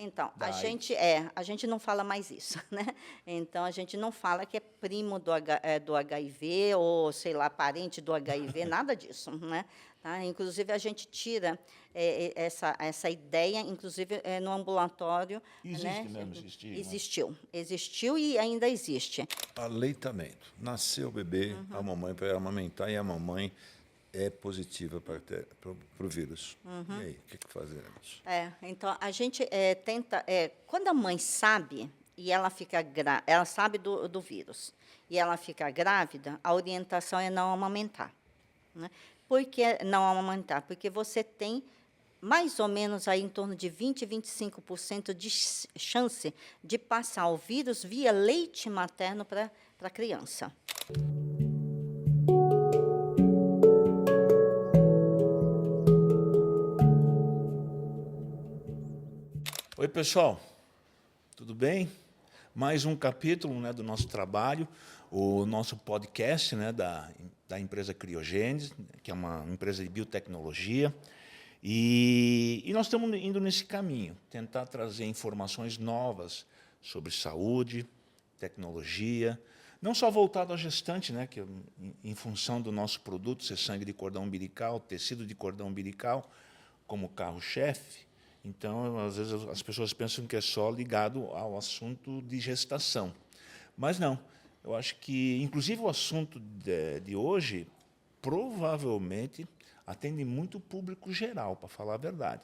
Então, da AIDS? a gente não fala mais isso, né? Então, a gente não fala que é primo do HIV ou, sei lá, parente do HIV, nada disso, né? Tá? Inclusive, a gente tira essa ideia, inclusive, no ambulatório, Existe né? mesmo esse estigma? Existiu e ainda existe. Aleitamento. Nasceu o bebê, a mamãe vai amamentar e a mamãe é positiva para o vírus. E aí, o que fazemos? Então, a gente tenta... quando a mãe sabe, e ela ela sabe do vírus, e ela fica grávida, a orientação é não amamentar. Né? Por que não amamentar? Porque você tem mais ou menos aí em torno de 20, 25% de chance de passar o vírus via leite materno para a criança. Oi, pessoal, tudo bem? Mais um capítulo, né, do nosso trabalho, o nosso podcast, né, da empresa Criogênese, que é uma empresa de biotecnologia. E nós estamos indo nesse caminho, tentar trazer informações novas sobre saúde, tecnologia, não só voltado à gestante, né, que em função do nosso produto ser sangue de cordão umbilical, tecido de cordão umbilical, como carro-chefe. Então, às vezes, as pessoas pensam que é só ligado ao assunto de gestação. Mas não. Eu acho que, inclusive, o assunto de hoje, provavelmente, atende muito o público geral, para falar a verdade.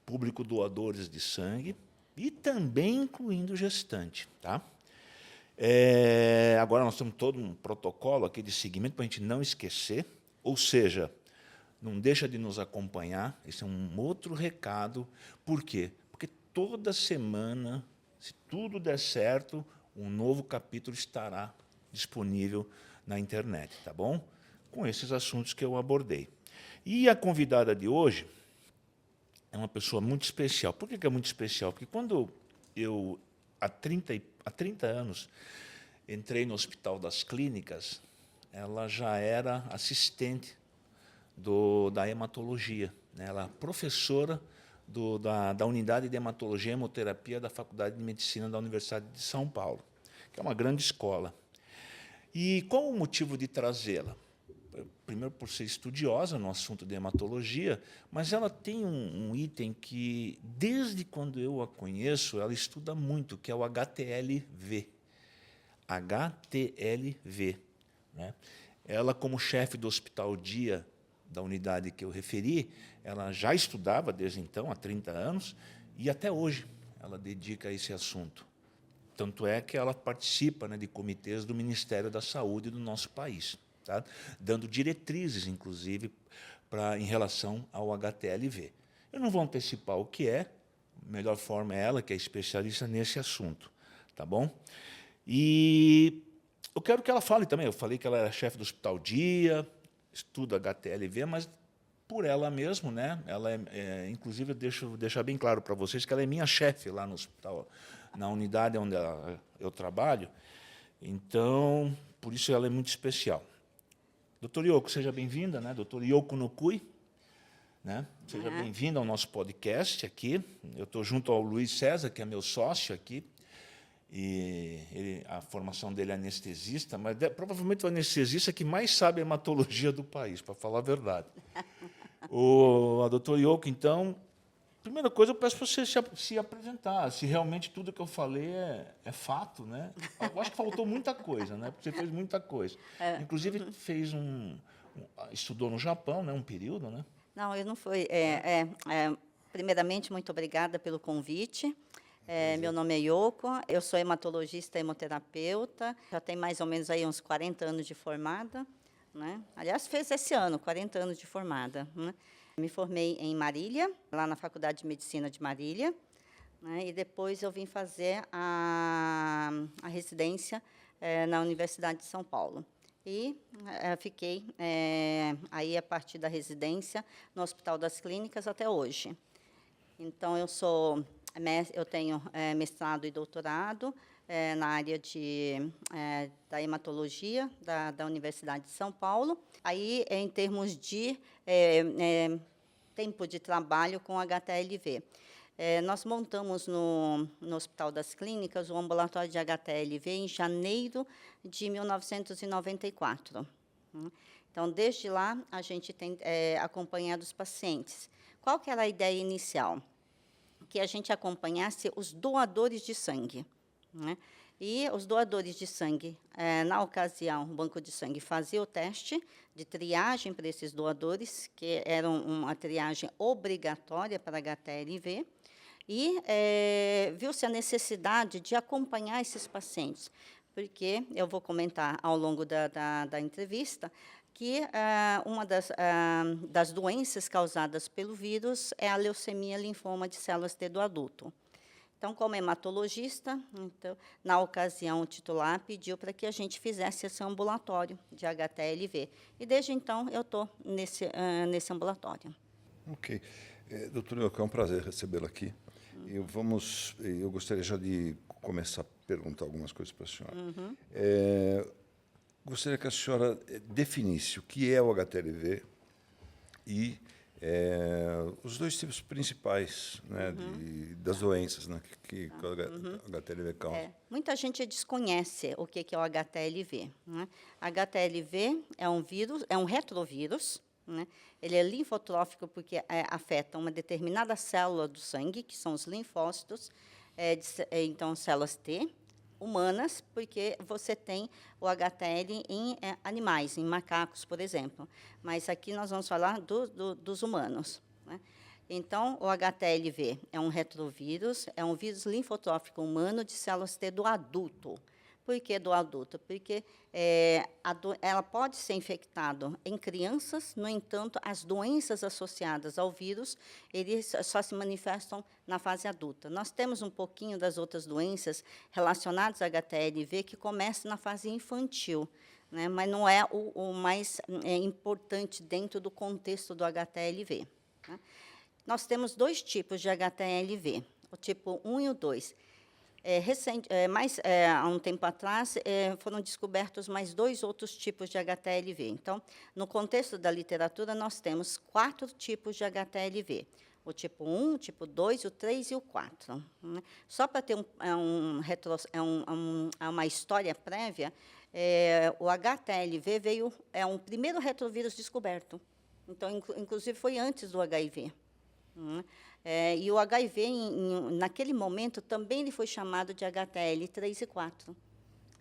Público doadores de sangue e também incluindo gestante. Tá? Agora, nós temos todo um protocolo aqui de seguimento para a gente não esquecer, ou seja, não deixa de nos acompanhar, esse é um outro recado. Por quê? Porque toda semana, se tudo der certo, um novo capítulo estará disponível na internet, tá bom? Com esses assuntos que eu abordei. E a convidada de hoje é uma pessoa muito especial. Por que é muito especial? Porque quando eu, há 30 anos, entrei no Hospital das Clínicas, ela já era assistente da hematologia. Né? Ela é professora da unidade de hematologia e hemoterapia da Faculdade de Medicina da Universidade de São Paulo, que é uma grande escola. E qual o motivo de trazê-la? Primeiro, por ser estudiosa no assunto de hematologia, mas ela tem um item que, desde quando eu a conheço, ela estuda muito, que é o HTLV. HTLV. Né? Ela, como chefe do Hospital Dia, da unidade que eu referi, ela já estudava desde então, há 30 anos, e até hoje ela dedica a esse assunto. Tanto é que ela participa, né, de comitês do Ministério da Saúde do nosso país, tá? Dando diretrizes, inclusive, em relação ao HTLV. Eu não vou antecipar o que é, a melhor forma é ela, que é especialista nesse assunto. Tá bom? E eu quero que ela fale também. Eu falei que ela era chefe do Hospital Dia, estuda HTLV, mas por ela mesmo, né? Ela inclusive, eu deixo deixar bem claro para vocês que ela é minha chefe lá no hospital, na unidade onde eu trabalho. Então, por isso ela é muito especial. Doutor Yoko, seja bem-vinda, né? Doutor Yoko Nokui, né? Seja bem-vinda ao nosso podcast aqui. Eu estou junto ao Luiz César, que é meu sócio aqui. E a formação dele é anestesista, mas provavelmente o anestesista que mais sabe a hematologia do país, para falar a verdade. A doutora Yoko, então, primeira coisa, eu peço para você se apresentar, se realmente tudo que eu falei é fato. Né? Eu acho que faltou muita coisa, né? Porque você fez muita coisa. Inclusive, estudou no Japão, né? Um período, né? Não, eu não fui. Primeiramente, muito obrigada pelo convite. Meu nome é Yoko, eu sou hematologista e hemoterapeuta, já tenho mais ou menos aí uns 40 anos de formada. Né? Aliás, fez esse ano, 40 anos de formada. Né? Me formei em Marília, lá na Faculdade de Medicina de Marília, né? E depois eu vim fazer a residência na Universidade de São Paulo. E fiquei aí, a partir da residência, no Hospital das Clínicas até hoje. Então, eu tenho mestrado e doutorado na área da hematologia da Universidade de São Paulo. Aí, em termos de tempo de trabalho com HTLV. Nós montamos no Hospital das Clínicas o ambulatório de HTLV em janeiro de 1994. Então, desde lá, a gente tem acompanhado os pacientes. Qual que era a ideia inicial? Que a gente acompanhasse os doadores de sangue, né? E os doadores de sangue, na ocasião, o Banco de Sangue fazia o teste de triagem para esses doadores, que era uma triagem obrigatória para HTLV, e viu-se a necessidade de acompanhar esses pacientes, porque eu vou comentar ao longo da entrevista que uma das doenças causadas pelo vírus é a leucemia linfoma de células T do adulto. Então, como hematologista, então, na ocasião, o titular pediu para que a gente fizesse esse ambulatório de HTLV. E, desde então, eu estou nesse ambulatório. Ok. Doutor Yoko, é um prazer recebê-la aqui. Eu gostaria já de começar a perguntar algumas coisas para a senhora. Gostaria que a senhora definisse o que é o HTLV e os dois tipos principais, né, das doenças, né, que o HTLV causa. Muita gente desconhece o que é o HTLV, né? HTLV é um vírus, é um retrovírus, né? Ele é linfotrófico porque afeta uma determinada célula do sangue, que são os linfócitos, então células T, humanas, porque você tem o HTL em animais, em macacos, por exemplo. Mas aqui nós vamos falar dos humanos, né? Então, o HTLV é um retrovírus, é um vírus linfotrófico humano de células T do adulto. Por que do adulto? Porque ela pode ser infectada em crianças, no entanto, as doenças associadas ao vírus, eles só se manifestam na fase adulta. Nós temos um pouquinho das outras doenças relacionadas a HTLV que começam na fase infantil, né, mas não é o mais importante dentro do contexto do HTLV, né? Nós temos dois tipos de HTLV, o tipo 1 e o 2. Há um tempo atrás, foram descobertos mais dois outros tipos de HTLV. Então, no contexto da literatura, nós temos 4 tipos de HTLV. O tipo 1, o tipo 2, o 3 e o 4. Só para ter uma história prévia, o HTLV é um primeiro retrovírus descoberto. Então, inclusive, foi antes do HIV. E o HIV, naquele momento, também ele foi chamado de HTL 3 e 4.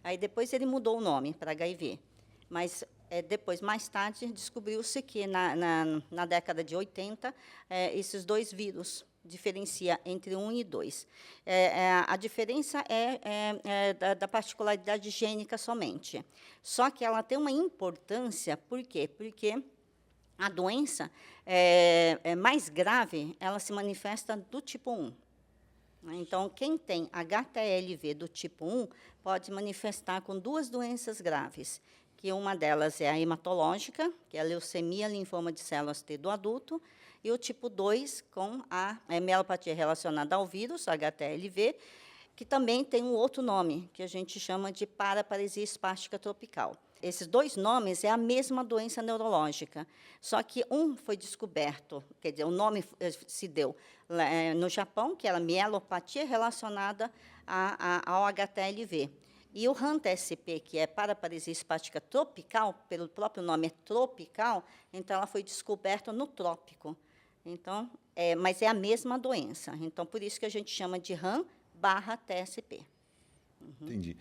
Aí, depois, ele mudou o nome para HIV. Mas, depois, mais tarde, descobriu-se que, na década de 80, esses dois vírus diferenciam entre 1 e 2. A diferença é da particularidade gênica somente. Só que ela tem uma importância, por quê? Porque a doença mais grave, ela se manifesta do tipo 1. Então, quem tem HTLV do tipo 1 pode manifestar com 2 doenças graves, que uma delas é a hematológica, que é a leucemia linfoma de células T do adulto, e o tipo 2 com a mielopatia relacionada ao vírus, HTLV, que também tem um outro nome, que a gente chama de paraparesia espástica tropical. Esses dois nomes é a mesma doença neurológica, só que um foi descoberto, quer dizer, o nome se deu no Japão, que era mielopatia relacionada ao HTLV. E o HANTA-SP, que é paraparesia espástica tropical, pelo próprio nome é tropical, então ela foi descoberta no trópico. Então, mas é a mesma doença. Então, por isso que a gente chama de HAN/TSP. Entendi.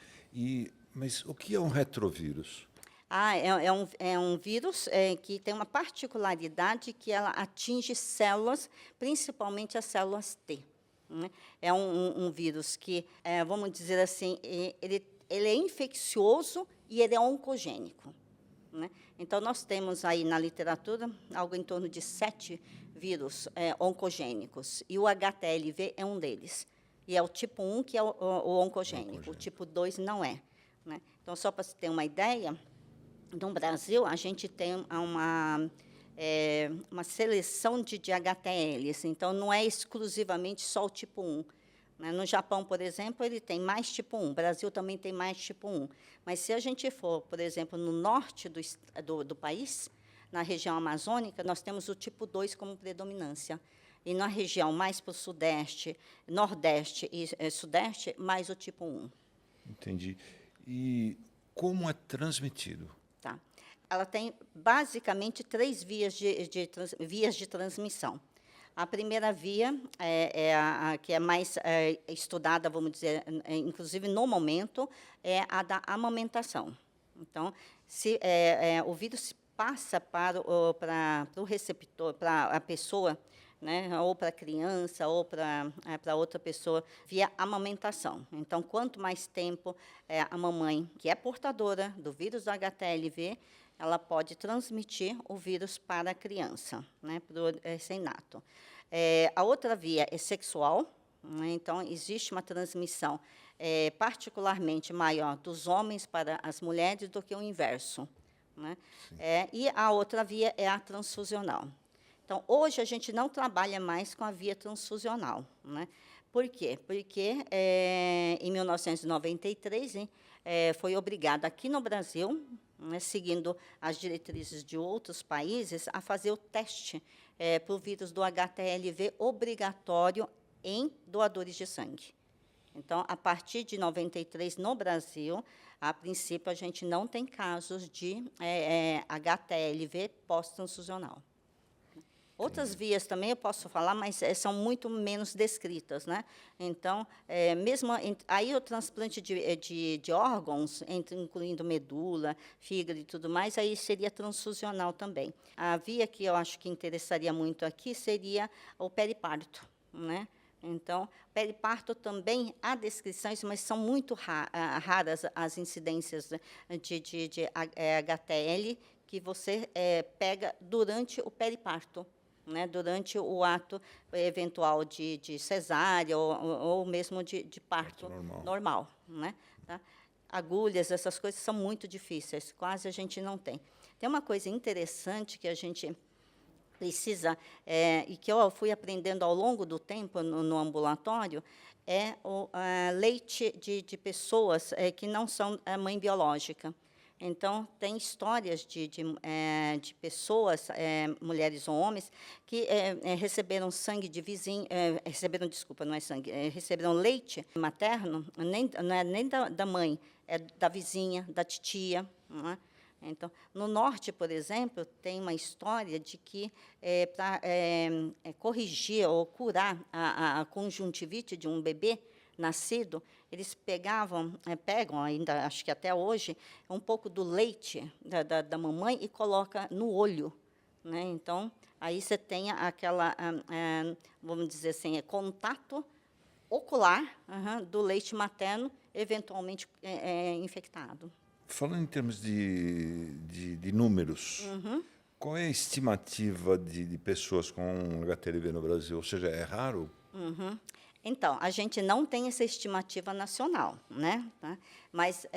Mas o que é um retrovírus? É um vírus que tem uma particularidade que ela atinge células, principalmente as células T, né? É um vírus que, vamos dizer assim, ele é infeccioso e ele é oncogênico, né? Então, nós temos aí na literatura algo em torno de 7 vírus oncogênicos, e o HTLV é um deles. E é o tipo 1 que é o oncogênico, o tipo 2 não é, né? Então, só para você ter uma ideia, no Brasil, a gente tem uma seleção de HTLs, então não é exclusivamente só o tipo 1. Né? No Japão, por exemplo, ele tem mais tipo 1, o Brasil também tem mais tipo 1. Mas se a gente for, por exemplo, no norte do país, na região amazônica, nós temos o tipo 2 como predominância. e na região mais para o sudeste, nordeste e sudeste, mais o tipo 1. Entendi. E como é transmitido? Tá? Ela tem basicamente 3 vias de transmissão. A primeira via é a que é mais estudada, vamos dizer, inclusive no momento, é a da amamentação. Então, se o vírus passa para o receptor, para a pessoa, né, ou para a criança, ou para outra pessoa, via amamentação. Então, quanto mais tempo a mamãe, que é portadora do vírus do HTLV, ela pode transmitir o vírus para a criança, né, para o recém-nato. A outra via é sexual, né, então, existe uma transmissão particularmente maior dos homens para as mulheres do que o inverso. Né? E a outra via é a transfusional. Então, hoje, a gente não trabalha mais com a via transfusional. Né? Por quê? Porque, em 1993, foi obrigado, aqui no Brasil, né, seguindo as diretrizes de outros países, a fazer o teste para o vírus do HTLV obrigatório em doadores de sangue. Então, a partir de 93, no Brasil, a princípio, a gente não tem casos de HTLV pós-transfusional. Outras vias também eu posso falar, mas são muito menos descritas. Né? Então, mesmo aí o transplante de órgãos, incluindo medula, fígado e tudo mais, aí seria transfusional também. A via que eu acho que interessaria muito aqui seria o periparto. Né? Então, periparto também há descrições, mas são muito raras as incidências de HTL que você pega durante o periparto, né, durante o ato eventual de cesárea ou mesmo de parto normal. Né, tá? Agulhas, essas coisas são muito difíceis, quase a gente não tem. Tem uma coisa interessante que a gente precisa, e que eu fui aprendendo ao longo do tempo no ambulatório, é o leite de pessoas que não são mãe biológica. Então, tem histórias de pessoas, mulheres ou homens, que receberam sangue de vizinho, desculpa, não é sangue, receberam leite materno, não é nem da mãe, é da vizinha, da titia. Não é? Então, no norte, por exemplo, tem uma história de que, para corrigir ou curar a conjuntivite de um bebê nascido, eles pegam ainda, acho que até hoje, um pouco do leite da mamãe e coloca no olho. Né? Então, aí você tem aquela, vamos dizer assim, contato ocular do leite materno, eventualmente infectado. Falando em termos de números, qual é a estimativa de pessoas com HTLV no Brasil? Ou seja, é raro? Então, a gente não tem essa estimativa nacional, né? Tá? Mas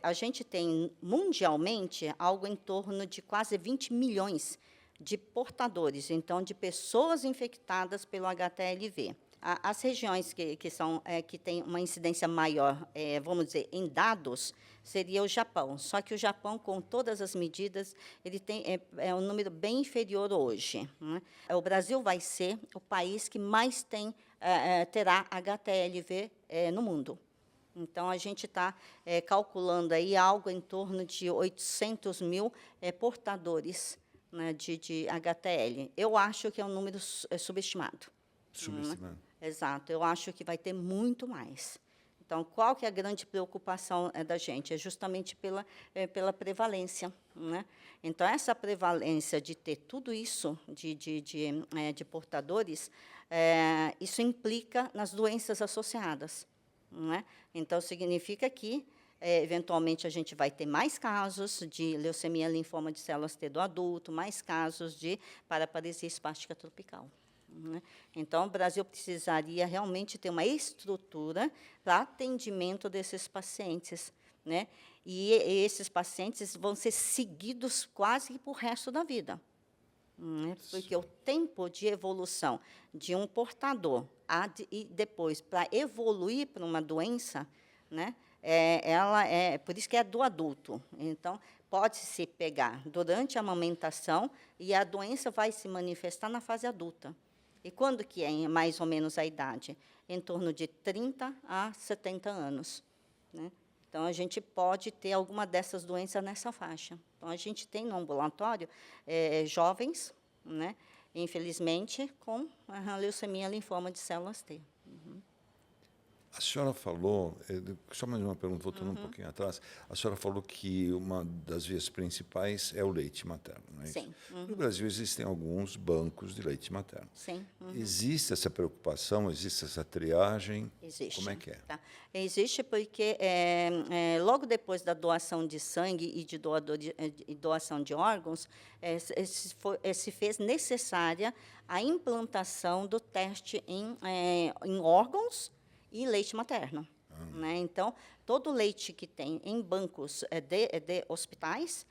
a gente tem, mundialmente, algo em torno de quase 20 milhões de portadores, então, de pessoas infectadas pelo HTLV. As regiões que têm uma incidência maior, vamos dizer, em dados, seria o Japão. Só que o Japão, com todas as medidas, ele tem um número bem inferior hoje. Né? O Brasil vai ser o país que mais terá HTLV no mundo. Então, a gente está calculando aí algo em torno de 800 mil portadores, né, de HTL. Eu acho que é um número subestimado. Subestimado. Exato, eu acho que vai ter muito mais. Então, qual que é a grande preocupação da gente? É justamente pela prevalência. Né? Então, essa prevalência de ter tudo isso de portadores, isso implica nas doenças associadas. Né? Então, significa que, eventualmente, a gente vai ter mais casos de leucemia linfoma de células T do adulto, mais casos de paraparesia espástica tropical. Né? Então, o Brasil precisaria realmente ter uma estrutura para atendimento desses pacientes. Né? E esses pacientes vão ser seguidos quase para o resto da vida. Né? Porque o tempo de evolução de um portador e depois para evoluir para uma doença, né? Por isso que é do adulto. Então, pode-se pegar durante a amamentação e a doença vai se manifestar na fase adulta. E quando que é mais ou menos a idade? Em torno de 30 a 70 anos, né? Então, a gente pode ter alguma dessas doenças nessa faixa. Então, a gente tem no ambulatório jovens, né, infelizmente, com a leucemia linfoma de células T. A senhora falou, só mais uma pergunta, voltando um pouquinho atrás, a senhora falou que uma das vias principais é o leite materno, não é isso? Sim. No Brasil existem alguns bancos de leite materno. Sim. Existe essa preocupação, existe essa triagem? Existe. Como é que é? Tá. Existe porque logo depois da doação de sangue e de doação de órgãos, se fez necessária a implantação do teste em órgãos e leite materno. Né? Então, todo leite que tem em bancos de hospitais,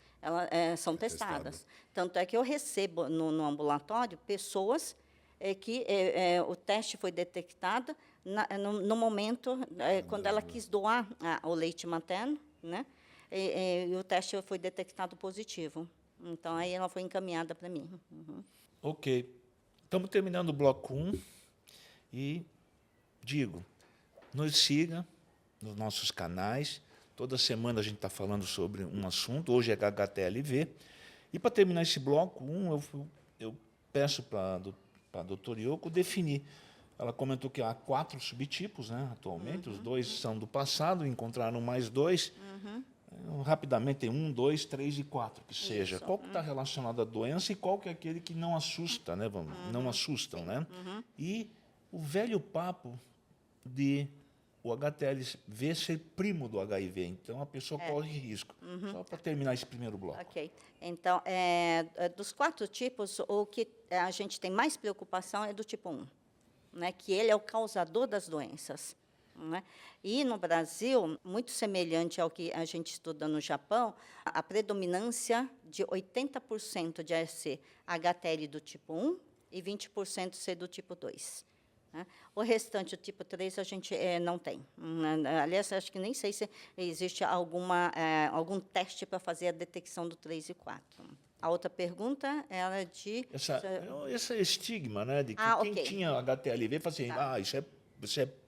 são testadas. Tanto é que eu recebo no ambulatório pessoas que o teste foi detectado no momento quando ela quis doar o leite materno, né? E o teste foi detectado positivo. Então, aí ela foi encaminhada para mim. Ok. Estamos terminando o bloco 1 e digo, nos siga nos nossos canais. Toda semana a gente está falando sobre um assunto. Hoje é HTLV. E, para terminar esse bloco 1, eu peço para a doutora Yoko definir. Ela comentou que há 4 subtipos, né, atualmente. Os 2 são do passado, encontraram mais 2. Rapidamente, tem 1, 2, 3 e 4, que seja. Isso. Qual que está relacionado à doença e qual que é aquele que não assusta, né? Não assustam, né? E o velho papo de o HTLV ser primo do HIV. Então, a pessoa corre risco. Só para terminar esse primeiro bloco. Ok. Então, dos 4 tipos, o que a gente tem mais preocupação é do tipo 1, né, que ele é o causador das doenças. Né? E, no Brasil, muito semelhante ao que a gente estuda no Japão, a predominância de 80% de ser HTL do tipo 1 e 20% ser do tipo 2. Né? O restante, o tipo 3, a gente não tem. Aliás, acho que nem sei se existe algum teste para fazer a detecção do 3 e 4. A outra pergunta era de... Esse estigma, né, de que quem ok. tinha HTLV fala assim,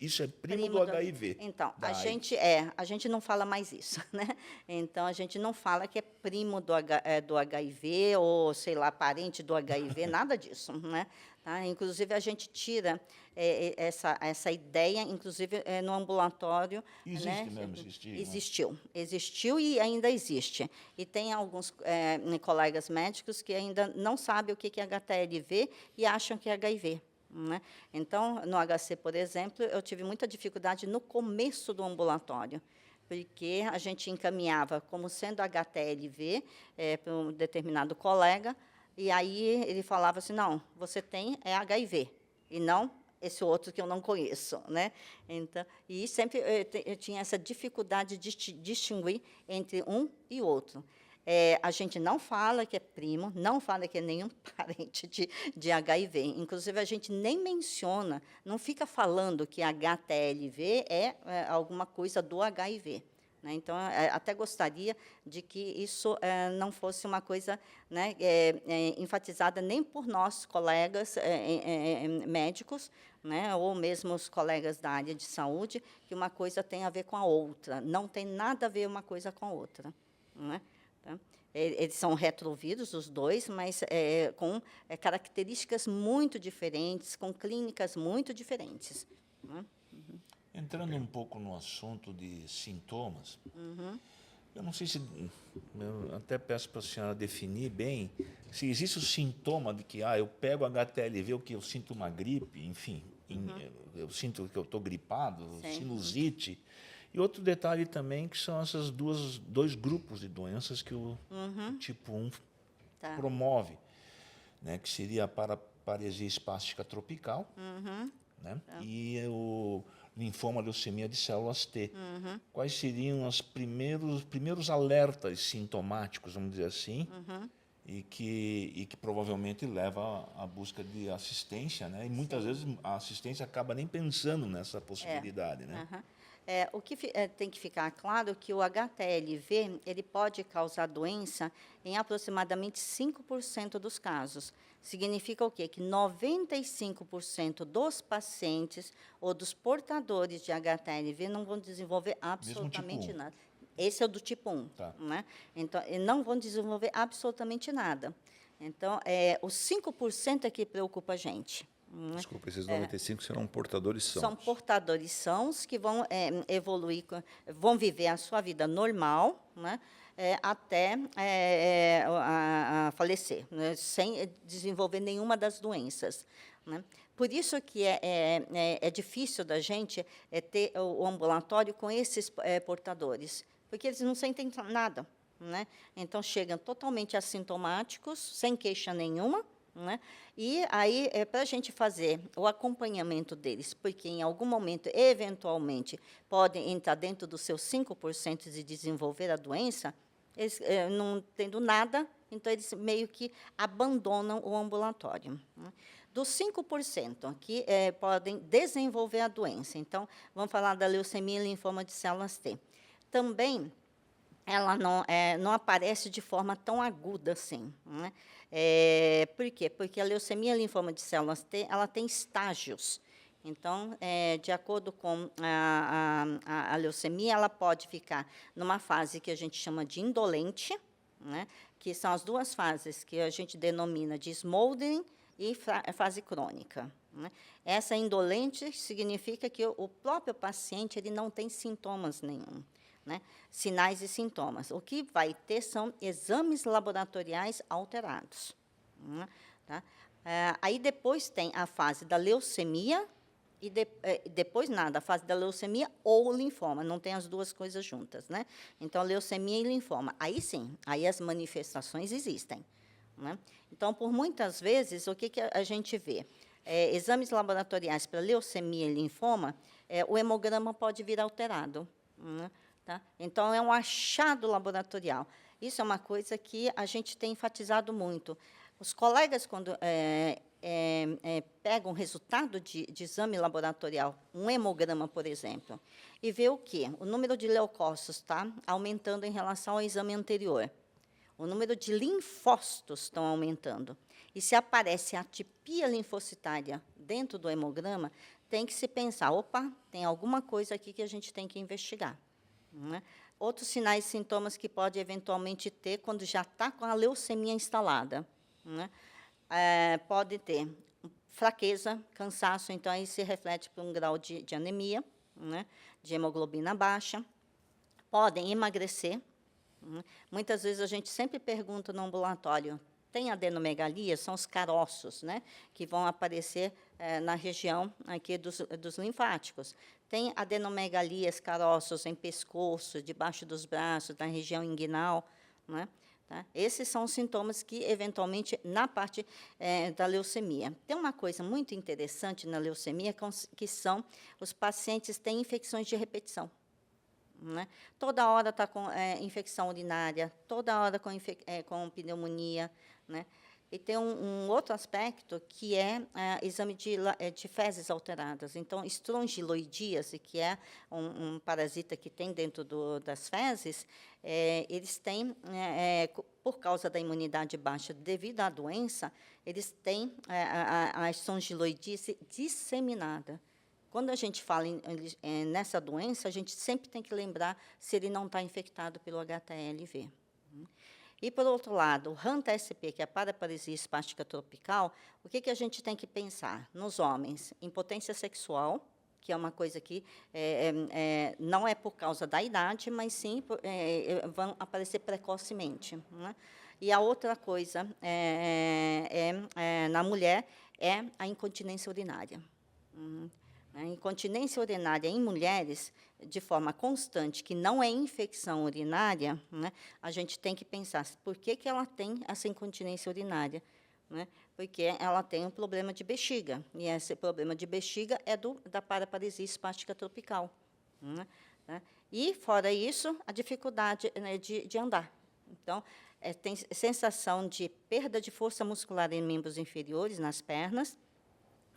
isso é primo do HIV. Então, da AIDS. a gente não fala mais isso, né? Então, a gente não fala que é primo do HIV ou, sei lá, parente do HIV, nada disso, né? Tá? Inclusive, a gente tira essa ideia, inclusive, no ambulatório. Existe, né, mesmo esse estigma? Existiu e ainda existe. E tem alguns colegas médicos que ainda não sabem o que é HTLV e acham que é HIV. Né? Então, no HC, por exemplo, eu tive muita dificuldade no começo do ambulatório, porque a gente encaminhava como sendo HTLV para um determinado colega, e aí ele falava assim, não, você tem HIV, e não esse outro que eu não conheço. Né? Então, e sempre eu tinha essa dificuldade de distinguir entre um e outro. A gente não fala que é primo, não fala que é nenhum parente de HIV. Inclusive, a gente nem menciona, não fica falando que HTLV é alguma coisa do HIV. Né? Então, até gostaria de que isso não fosse uma coisa, né, enfatizada nem por nossos colegas médicos, né, ou mesmo os colegas da área de saúde, que uma coisa tem a ver com a outra. Não tem nada a ver uma coisa com a outra. Né? Tá? Eles são retrovírus, os dois, mas com características muito diferentes, com clínicas muito diferentes. Né? Entrando um pouco no assunto de sintomas, eu não sei se... Eu até peço para a senhora definir bem se existe o sintoma de que eu pego HTLV, o que eu sinto uma gripe, enfim, eu sinto que eu estou gripado, sinusite. E outro detalhe também, que são esses dois grupos de doenças que o tipo 1 promove, né, que seria a paraparesia espástica tropical, né, e o linfoma leucemia de células T. Quais seriam os primeiros alertas sintomáticos, vamos dizer assim, e que provavelmente leva à busca de assistência, né? E muitas vezes a assistência acaba nem pensando nessa possibilidade, né? Aham. O que tem que ficar claro é que o HTLV ele pode causar doença em aproximadamente 5% dos casos. Significa o quê? Que 95% dos pacientes ou dos portadores de HTLV não vão desenvolver absolutamente tipo 1. nada. Esse é o do tipo 1. Tá. Né? Então, e não vão desenvolver absolutamente nada. Então, os 5% é que preocupa a gente. Desculpa, esses 95 serão portadores sãos. São portadores sãos que vão evoluir, vão viver a sua vida normal, né, até a falecer, né, sem desenvolver nenhuma das doenças. Né. Por isso que é difícil da gente ter o ambulatório com esses portadores, porque eles não sentem nada. Né. Então, chegam totalmente assintomáticos, sem queixa nenhuma, né? E aí, para a gente fazer o acompanhamento deles, porque em algum momento, eventualmente, podem entrar dentro dos seus 5% de desenvolver a doença, eles não tendo nada, então eles meio que abandonam o ambulatório. Né? Dos 5% que podem desenvolver a doença, então, vamos falar da leucemia e linfoma de células T. Também, ela não aparece de forma tão aguda assim. Né? Por quê? Porque a leucemia linfoma de células T, ela tem estágios. Então, de acordo com a leucemia, ela pode ficar numa fase que a gente chama de indolente, né? Que são as duas fases que a gente denomina de smoldering e fase crônica. Né? Essa indolente significa que o próprio paciente ele não tem sintomas nenhum. Né? Sinais e sintomas. O que vai ter são exames laboratoriais alterados. Tá? Aí depois tem a fase da leucemia e depois nada, a fase da leucemia ou linfoma, não tem as duas coisas juntas. Né? Então, leucemia e linfoma. Aí sim, aí as manifestações existem. Né? Então, por muitas vezes, o que a gente vê? Exames laboratoriais para leucemia e linfoma, o hemograma pode vir alterado. Né? Tá? Então, é um achado laboratorial. Isso é uma coisa que a gente tem enfatizado muito. Os colegas, quando pegam o resultado de exame laboratorial, um hemograma, por exemplo, e vê o quê? O número de leucócitos está aumentando em relação ao exame anterior. O número de linfócitos estão aumentando. E se aparece atipia linfocitária dentro do hemograma, tem que se pensar, opa, tem alguma coisa aqui que a gente tem que investigar. Né? Outros sinais e sintomas que pode eventualmente ter quando já está com a leucemia instalada. Né? Pode ter fraqueza, cansaço, então aí se reflete por um grau de anemia, né? De hemoglobina baixa. Podem emagrecer. Muitas vezes a gente sempre pergunta no ambulatório, tem adenomegalia? São os caroços, né? Que vão aparecer na região aqui dos linfáticos. Tem adenomegalias, caroços em pescoço, debaixo dos braços, na região inguinal. Né? Tá? Esses são os sintomas que, eventualmente, na parte da leucemia. Tem uma coisa muito interessante na leucemia, que são os pacientes que têm infecções de repetição. Né? Toda hora está com infecção urinária, toda hora com pneumonia. Né? E tem um outro aspecto que é exame de fezes alteradas. Então, estrongiloidíase, que é um parasita que tem dentro das fezes, eles têm, por causa da imunidade baixa devido à doença, eles têm a estrongiloidíase disseminada. Quando a gente fala nessa doença, a gente sempre tem que lembrar se ele não está infectado pelo HTLV. E, por outro lado, o HANTA-SP, que é a paraparesia espástica tropical, o que a gente tem que pensar? Nos homens, impotência sexual, que é uma coisa que não é por causa da idade, mas sim vão aparecer precocemente. Né? E a outra coisa na mulher é a incontinência urinária. A incontinência urinária em mulheres, de forma constante, que não é infecção urinária, né, a gente tem que pensar por que ela tem essa incontinência urinária. Né, porque ela tem um problema de bexiga, e esse problema de bexiga é da paraparesia espástica tropical. Né, e, fora isso, a dificuldade, né, de andar. Então, tem sensação de perda de força muscular em membros inferiores, nas pernas,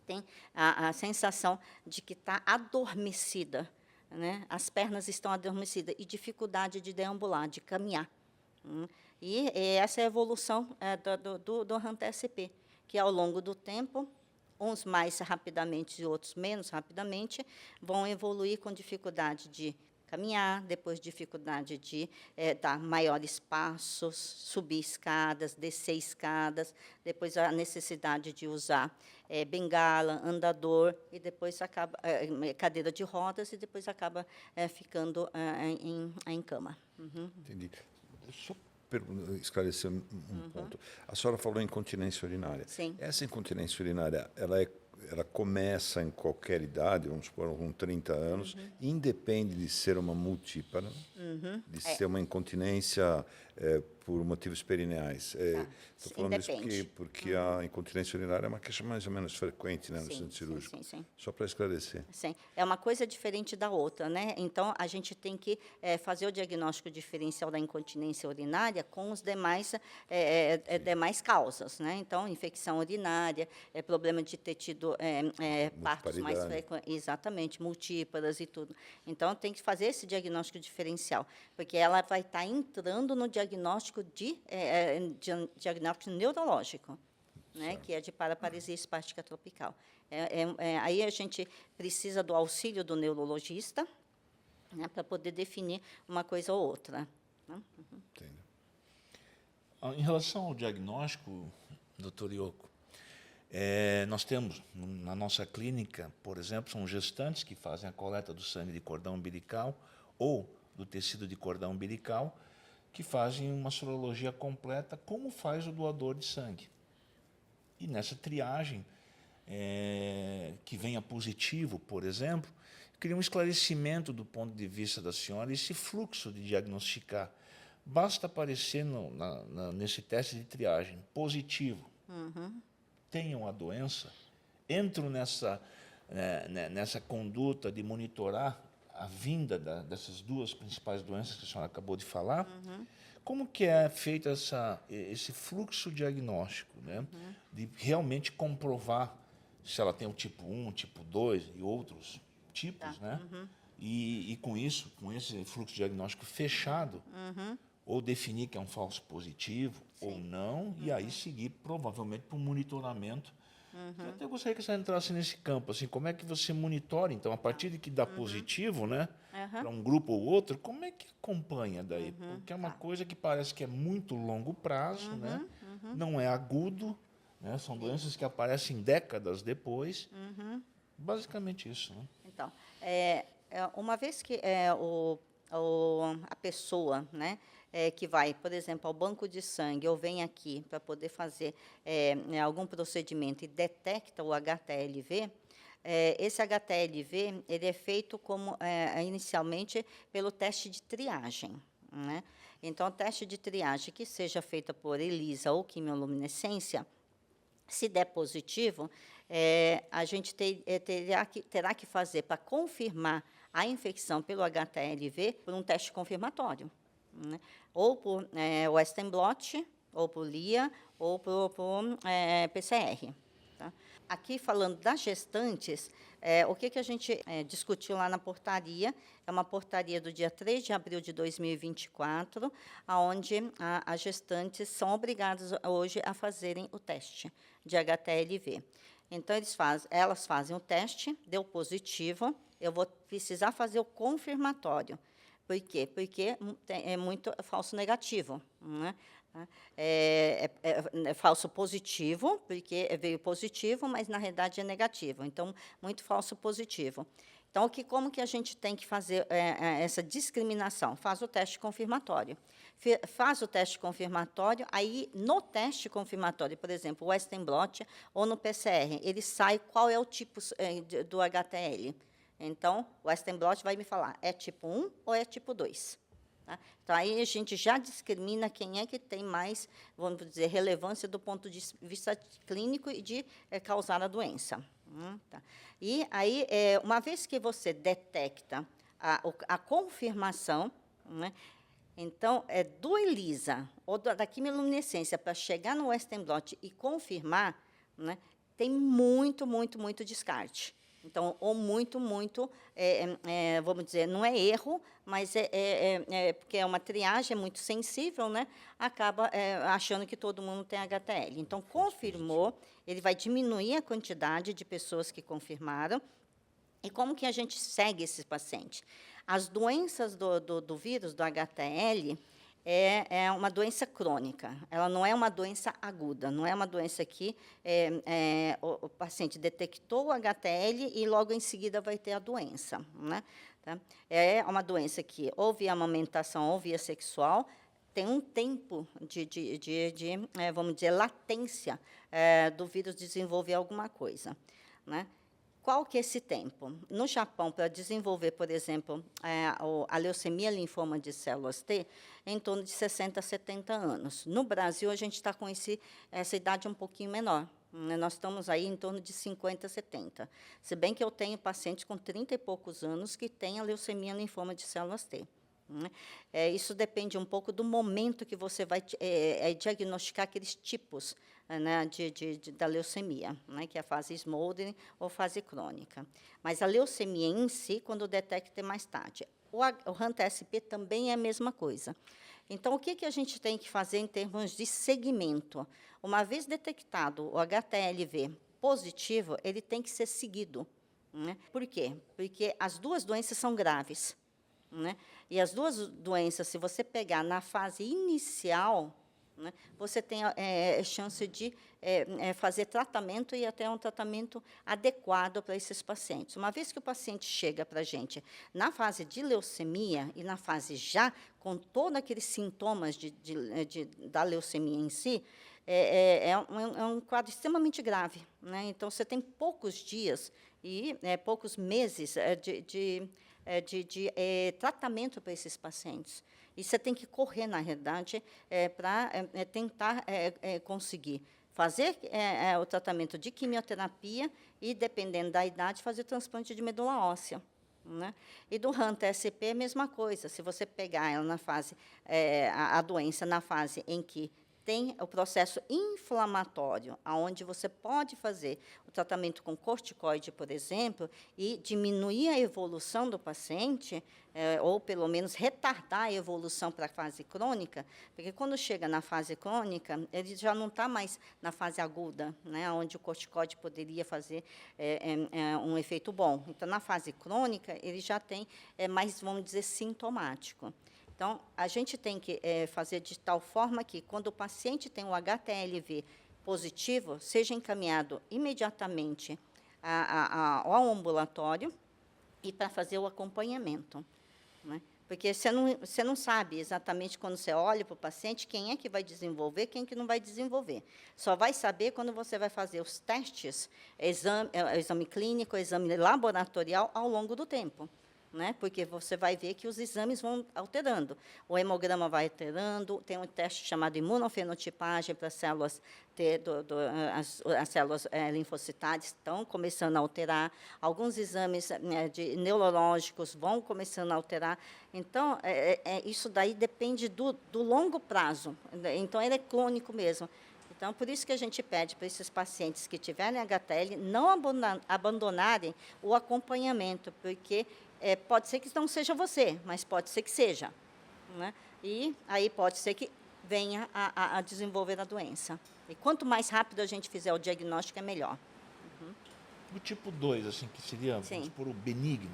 tem a sensação de que está adormecida, né? As pernas estão adormecidas e dificuldade de deambular, de caminhar. E essa é a evolução do HANTA-SC, que ao longo do tempo, uns mais rapidamente e outros menos rapidamente, vão evoluir com dificuldade de caminhar, depois dificuldade de dar maiores passos, subir escadas, descer escadas, depois a necessidade de usar bengala, andador, e depois acaba cadeira de rodas, e depois acaba ficando em cama. Entendi. Só esclarecer um ponto. A senhora falou em incontinência urinária. Sim. Essa incontinência urinária, ela começa em qualquer idade, vamos supor, com 30 anos, independe de ser uma multípara, de ser uma incontinência por motivos perineais. Estou falando isso porque a incontinência urinária é uma queixa mais ou menos frequente, né, no centro cirúrgico. Sim. Só para esclarecer. Sim, é uma coisa diferente da outra, né? Então, a gente tem que fazer o diagnóstico diferencial da incontinência urinária com os demais, demais causas, né? Então, infecção urinária, problema de ter tido partos mais frequentes, exatamente, multíparas e tudo. Então, tem que fazer esse diagnóstico diferencial, porque ela vai estar entrando no diagnóstico diagnóstico neurológico, né, que é de paraparesia espástica tropical. Aí a gente precisa do auxílio do neurologista, né, para poder definir uma coisa ou outra. Né? Entendo. Em relação ao diagnóstico, doutor Yoko, nós temos, na nossa clínica, por exemplo, são gestantes que fazem a coleta do sangue de cordão umbilical ou do tecido de cordão umbilical, que fazem uma sorologia completa, como faz o doador de sangue. E nessa triagem, que venha positivo, por exemplo, queria um esclarecimento do ponto de vista da senhora, esse fluxo de diagnosticar. Basta aparecer nesse teste de triagem positivo, tenham a doença, entram nessa conduta de monitorar a vinda dessas duas principais doenças que a senhora acabou de falar. Como que é feito esse fluxo diagnóstico, né? De realmente comprovar se ela tem o tipo 1, tipo 2 e outros tipos, né? E com isso, com esse fluxo diagnóstico fechado, ou definir que é um falso positivo ou não, e aí seguir provavelmente para um monitoramento. Eu até gostaria que você entrasse nesse campo, assim, como é que você monitora, então, a partir de que dá positivo, né, para um grupo ou outro, como é que acompanha daí? Porque é uma coisa que parece que é muito longo prazo, né, não é agudo, né, são doenças que aparecem décadas depois, basicamente isso. Né? Então, uma vez que a pessoa, né, que vai, por exemplo, ao banco de sangue ou vem aqui para poder fazer algum procedimento e detecta o HTLV, esse HTLV ele é feito inicialmente pelo teste de triagem. Né? Então, o teste de triagem que seja feita por ELISA ou quimioluminescência, se der positivo, a gente terá que fazer para confirmar a infecção pelo HTLV por um teste confirmatório, né? Ou por Western blot, ou por LIA, ou por PCR. Tá? Aqui, falando das gestantes, o que a gente discutiu lá na portaria, é uma portaria do dia 3 de abril de 2024, onde as gestantes são obrigadas hoje a fazerem o teste de HTLV. Então, elas fazem o teste, deu positivo, eu vou precisar fazer o confirmatório. Por quê? Porque é muito falso negativo. Né? É falso positivo, porque veio positivo, mas, na realidade, é negativo. Então, muito falso positivo. Então, como que a gente tem que fazer essa discriminação? Faz o teste confirmatório. Faz o teste confirmatório, aí, no teste confirmatório, por exemplo, o Western blot ou no PCR, ele sai qual é o tipo do HTL. Então, o Western blot vai me falar, é tipo 1 ou é tipo 2? Tá? Então, aí a gente já discrimina quem é que tem mais, vamos dizer, relevância do ponto de vista clínico e de causar a doença. Tá? E aí, uma vez que você detecta a confirmação, né, Então, do ELISA ou da quimiluminescência para chegar no Western blot e confirmar, né, tem muito, muito, muito descarte. Então, ou muito, muito, vamos dizer, não é erro, mas porque é uma triagem, é muito sensível, né? Acaba achando que todo mundo tem HTL. Então, confirmou, ele vai diminuir a quantidade de pessoas que confirmaram. E como que a gente segue esses pacientes? As doenças do vírus, do HTL, é uma doença crônica. Ela não é uma doença aguda, não é uma doença que o paciente detectou o HTL e logo em seguida vai ter a doença, né? Tá? É uma doença que ou via amamentação ou via sexual, tem um tempo vamos dizer, latência do vírus desenvolver alguma coisa, né? Qual que é esse tempo? No Japão, para desenvolver, por exemplo, a leucemia linfoma de células T, é em torno de 60 a 70 anos. No Brasil, a gente está com essa idade um pouquinho menor. Né? Nós estamos aí em torno de 50 a 70. Se bem que eu tenho pacientes com 30 e poucos anos que têm a leucemia linfoma de células T. Né? Isso depende um pouco do momento que você vai diagnosticar aqueles tipos, né, da leucemia, né, que é a fase smoldering ou fase crônica. Mas a leucemia em si, quando detecta, é mais tarde. O HANTA-SP também é a mesma coisa. Então, o que a gente tem que fazer em termos de segmento? Uma vez detectado o HTLV positivo, ele tem que ser seguido. Né? Por quê? Porque as duas doenças são graves. Né? E as duas doenças, se você pegar na fase inicial, né, você tem chance de fazer tratamento e até um tratamento adequado para esses pacientes. Uma vez que o paciente chega para a gente na fase de leucemia e na fase já com todos aqueles sintomas da leucemia em si, é um quadro extremamente grave. Né? Então, você tem poucos dias e poucos meses de tratamento para esses pacientes. E você tem que correr, na realidade, para tentar conseguir fazer o tratamento de quimioterapia e, dependendo da idade, fazer transplante de medula óssea. Né? E do HANTA-SP é a mesma coisa. Se você pegar ela na fase, a doença na fase em que tem o processo inflamatório, onde você pode fazer o tratamento com corticoide, por exemplo, e diminuir a evolução do paciente, ou pelo menos retardar a evolução para a fase crônica, porque quando chega na fase crônica, ele já não está mais na fase aguda, né, onde o corticoide poderia fazer um efeito bom. Então, na fase crônica, ele já tem mais, vamos dizer, sintomático. Então, a gente tem que fazer de tal forma que, quando o paciente tem um HTLV positivo, seja encaminhado imediatamente ao ambulatório e para fazer o acompanhamento. Né? Porque você não sabe exatamente, quando você olha para o paciente, quem é que vai desenvolver, quem que não vai desenvolver. Só vai saber quando você vai fazer os testes, exame clínico, exame laboratorial, ao longo do tempo. Né? Porque você vai ver que os exames vão alterando. O hemograma vai alterando, tem um teste chamado imunofenotipagem para as células as células linfocitárias estão começando a alterar, alguns exames neurológicos vão começando a alterar. Então, isso daí depende do longo prazo. Então, ele é crônico mesmo. Então, por isso que a gente pede para esses pacientes que tiverem HTL não abandonarem o acompanhamento, porque pode ser que não seja você, mas pode ser que seja. Né? E aí pode ser que venha a desenvolver a doença. E quanto mais rápido a gente fizer o diagnóstico, é melhor. O tipo 2, assim, que seria, vamos supor, o benigno,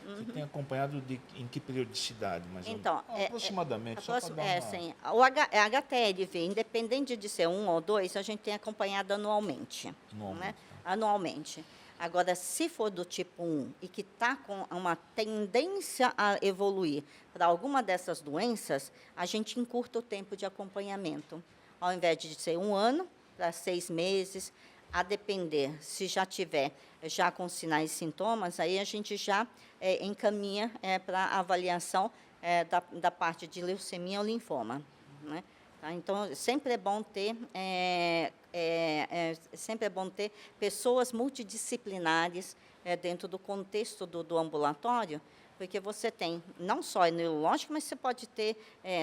você tem acompanhado em que periodicidade? Então, aproximadamente, só para dar uma... sim, o HTLV, independente de ser 1 ou 2, a gente tem acompanhado anualmente. Né? Anualmente. Agora, se for do tipo 1 e que está com uma tendência a evoluir para alguma dessas doenças, a gente encurta o tempo de acompanhamento. Ao invés de ser 1 ano, para 6 meses, a depender, se já tiver com sinais e sintomas, aí a gente já encaminha para avaliação da parte de leucemia ou linfoma. Né? Tá? Então, sempre é bom ter pessoas multidisciplinares dentro do contexto do ambulatório, porque você tem não só neurológico, mas você pode ter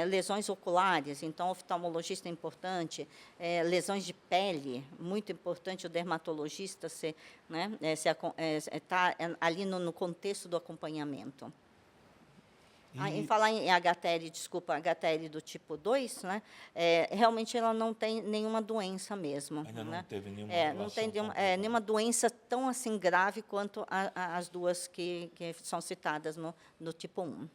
lesões oculares, então oftalmologista é importante, lesões de pele, muito importante o dermatologista ser, né, tá ali no contexto do acompanhamento. Em falar em HTL, desculpa, HTL do tipo 2, né, realmente ela não tem nenhuma doença mesmo. Ainda né? não teve nenhuma Não relação tem comprovada. nenhuma doença tão assim grave quanto as duas que são citadas no tipo 1.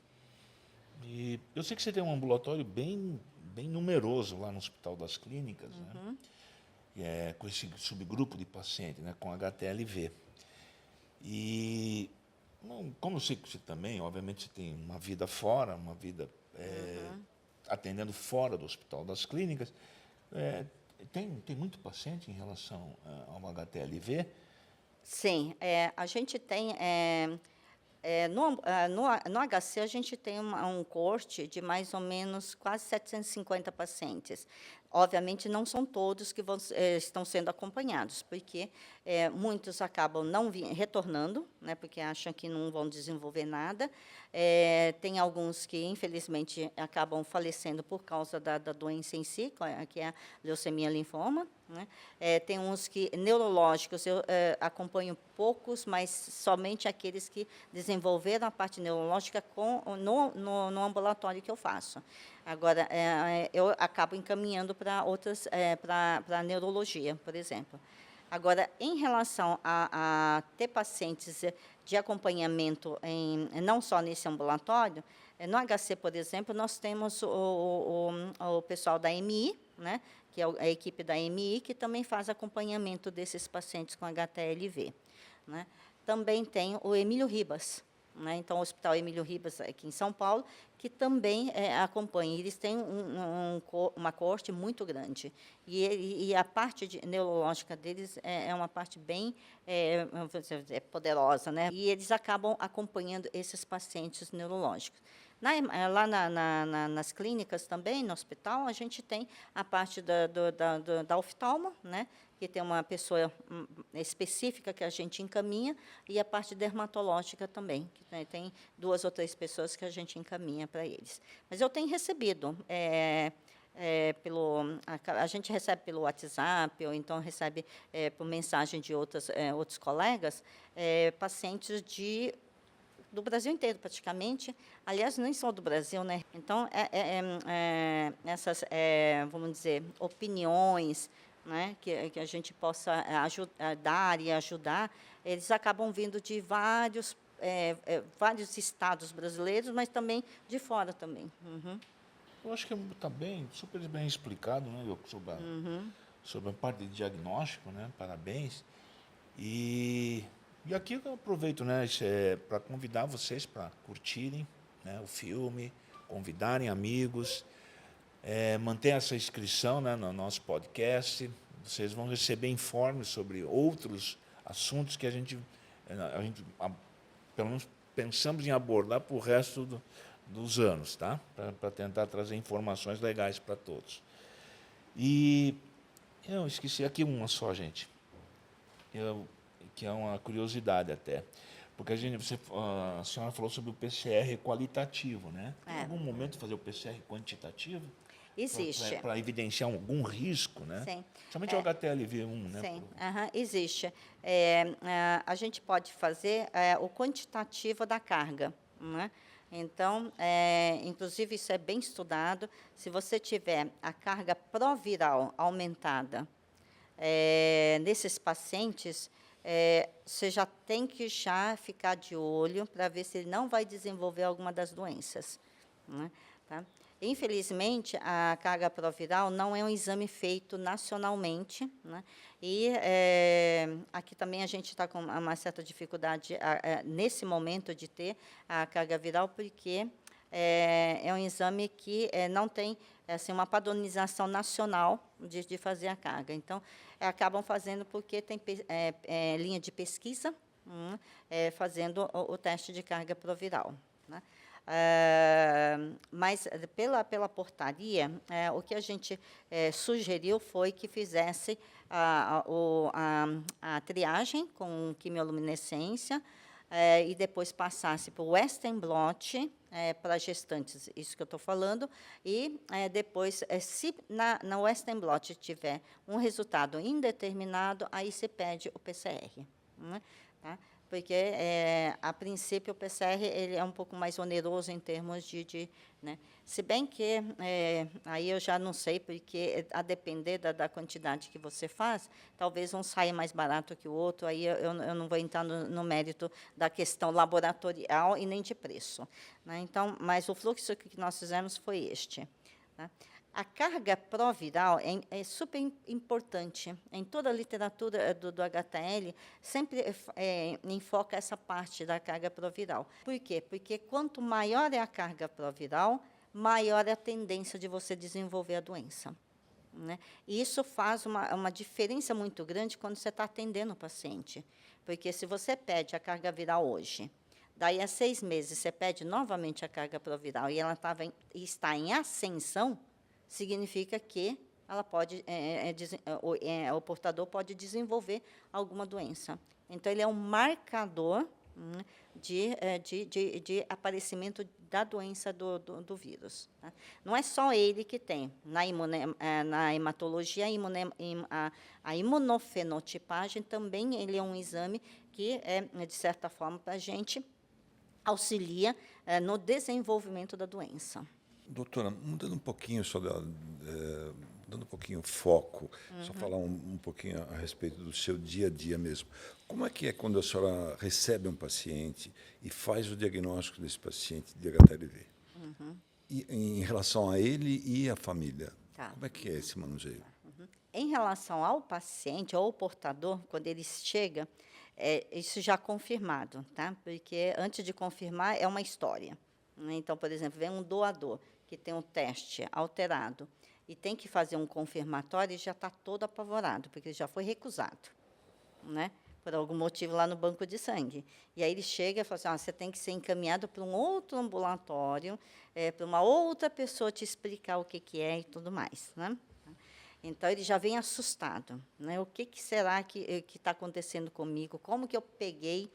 E eu sei que você tem um ambulatório bem numeroso lá no Hospital das Clínicas, né? Com esse subgrupo de pacientes, né, com HTLV. E, bom, como eu sei que você também, obviamente, você tem uma vida fora, uma vida atendendo fora do Hospital das Clínicas, tem muito paciente em relação ao HTLV? Sim, a gente tem no HC, a gente tem um corte de mais ou menos quase 750 pacientes. Obviamente, não são todos que estão sendo acompanhados, porque muitos acabam não retornando, né, porque acham que não vão desenvolver nada. Tem alguns que, infelizmente, acabam falecendo por causa da doença em si, que é a leucemia linfoma. Né? Tem uns que, neurológicos, eu acompanho poucos, mas somente aqueles que desenvolveram a parte neurológica no ambulatório que eu faço. Agora, eu acabo encaminhando para outras, para a neurologia, por exemplo. Agora, em relação a ter pacientes de acompanhamento, não só nesse ambulatório, no HC, por exemplo, nós temos o pessoal da MI, né, que é a equipe da MI, que também faz acompanhamento desses pacientes com HTLV. Né. Também tem o Emílio Ribas, né, então o Hospital Emílio Ribas, aqui em São Paulo, que também acompanha. Eles têm uma coorte muito grande. E a parte neurológica deles é uma parte bem poderosa. Né? E eles acabam acompanhando esses pacientes neurológicos. Lá nas clínicas também, no hospital, a gente tem a parte da oftalmo, né? Que tem uma pessoa específica que a gente encaminha, e a parte dermatológica também, que tem 2 ou 3 pessoas que a gente encaminha para eles. Mas eu tenho recebido, a gente recebe pelo WhatsApp, ou então recebe por mensagem de outros colegas, pacientes do Brasil inteiro, praticamente. Aliás, nem só do Brasil, né? Então, essas, vamos dizer, opiniões, né, que a gente possa dar e ajudar, eles acabam vindo de vários estados brasileiros, mas também de fora também. Eu acho que está super bem explicado, né, Yoko, sobre a parte de diagnóstico, né? Parabéns. E aqui eu aproveito, né, para convidar vocês para curtirem, né, o filme, convidarem amigos, manter essa inscrição, né, no nosso podcast. Vocês vão receber informes sobre outros assuntos que a gente pelo menos pensamos em abordar para o resto dos anos, tá? Para tentar trazer informações legais para todos. E eu esqueci aqui uma só, gente. Que é uma curiosidade até. Porque a senhora falou sobre o PCR qualitativo, né? Em algum momento fazer o PCR quantitativo? Existe. Para evidenciar algum risco, né? Sim. Somente o HTLV1, né? Sim, existe. A gente pode fazer o quantitativo da carga. Né? Então, inclusive, isso é bem estudado. Se você tiver a carga proviral aumentada nesses pacientes, você já tem que ficar de olho para ver se ele não vai desenvolver alguma das doenças. Né? Tá? Infelizmente, a carga proviral não é um exame feito nacionalmente, né? E aqui também a gente está com uma certa dificuldade nesse momento de ter a carga viral, porque é um exame que não tem assim, uma padronização nacional de fazer a carga. Então, acabam fazendo porque tem linha de pesquisa fazendo o teste de carga proviral. Né? Mas, pela portaria, o que a gente sugeriu foi que fizesse a triagem com quimioluminescência e depois passasse para o Western blot, para gestantes, isso que eu estou falando, e depois, se na Western blot tiver um resultado indeterminado, aí se pede o PCR, né, tá? Porque, a princípio, o PCR ele é um pouco mais oneroso em termos né? Se bem que, aí eu já não sei, porque, a depender da quantidade que você faz, talvez um saia mais barato que o outro, aí eu não vou entrar no mérito da questão laboratorial e nem de preço, né? Então, mas o fluxo que nós fizemos foi este, tá? A carga proviral é super importante. Em toda a literatura do HTL, sempre enfoca essa parte da carga proviral. Por quê? Porque quanto maior é a carga proviral, maior é a tendência de você desenvolver a doença, né? E isso faz uma diferença muito grande quando você está atendendo o paciente. Porque se você pede a carga viral hoje, daí a 6 meses você pede novamente a carga proviral e ela está em ascensão, significa que ela pode, o portador pode desenvolver alguma doença. Então, ele é um marcador de aparecimento da doença do vírus, tá? Não é só ele que tem. Na hematologia, a imunofenotipagem também ele é um exame que, de certa forma, para a gente auxilia no desenvolvimento da doença. Doutora, mudando um pouquinho, dando um pouquinho foco, só falar um pouquinho a respeito do seu dia a dia mesmo. Como é que é quando a senhora recebe um paciente e faz o diagnóstico desse paciente de HTLV? E, em relação a ele e à família, Tá. como é que é esse manuseio? Em relação ao paciente ou ao portador, quando ele chega, isso já confirmado, tá? Porque antes de confirmar é uma história, né? Então, por exemplo, vem um doador que tem um teste alterado e tem que fazer um confirmatório e já está todo apavorado, porque ele já foi recusado, né? Por algum motivo lá no banco de sangue. E aí ele chega e fala assim, você tem que ser encaminhado para um outro ambulatório, para uma outra pessoa te explicar o que é e tudo mais, né? Então, ele já vem assustado, né? O que será que está acontecendo comigo? Como que eu peguei,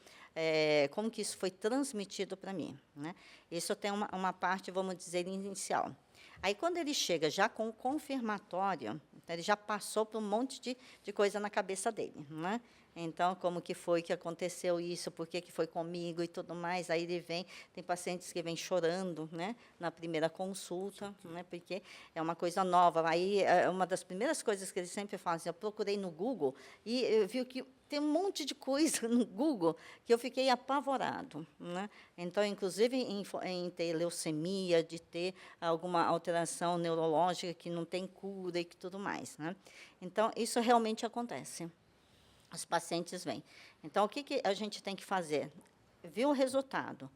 como que isso foi transmitido para mim, né? Isso tem uma parte, vamos dizer, inicial. Aí, quando ele chega já com o confirmatório, ele já passou por um monte de coisa na cabeça dele, né? Então, como que foi que aconteceu isso, por que foi comigo e tudo mais. Aí ele vem, tem pacientes que vêm chorando, né, na primeira consulta, né, porque é uma coisa nova. Aí, uma das primeiras coisas que eles sempre falam, assim, eu procurei no Google e eu vi que tem um monte de coisa no Google que eu fiquei apavorado, né? Então, inclusive, em ter leucemia, de ter alguma alteração neurológica que não tem cura e que tudo mais, né? Então, isso realmente acontece. Os pacientes vêm. Então, o que a gente tem que fazer? Viu o resultado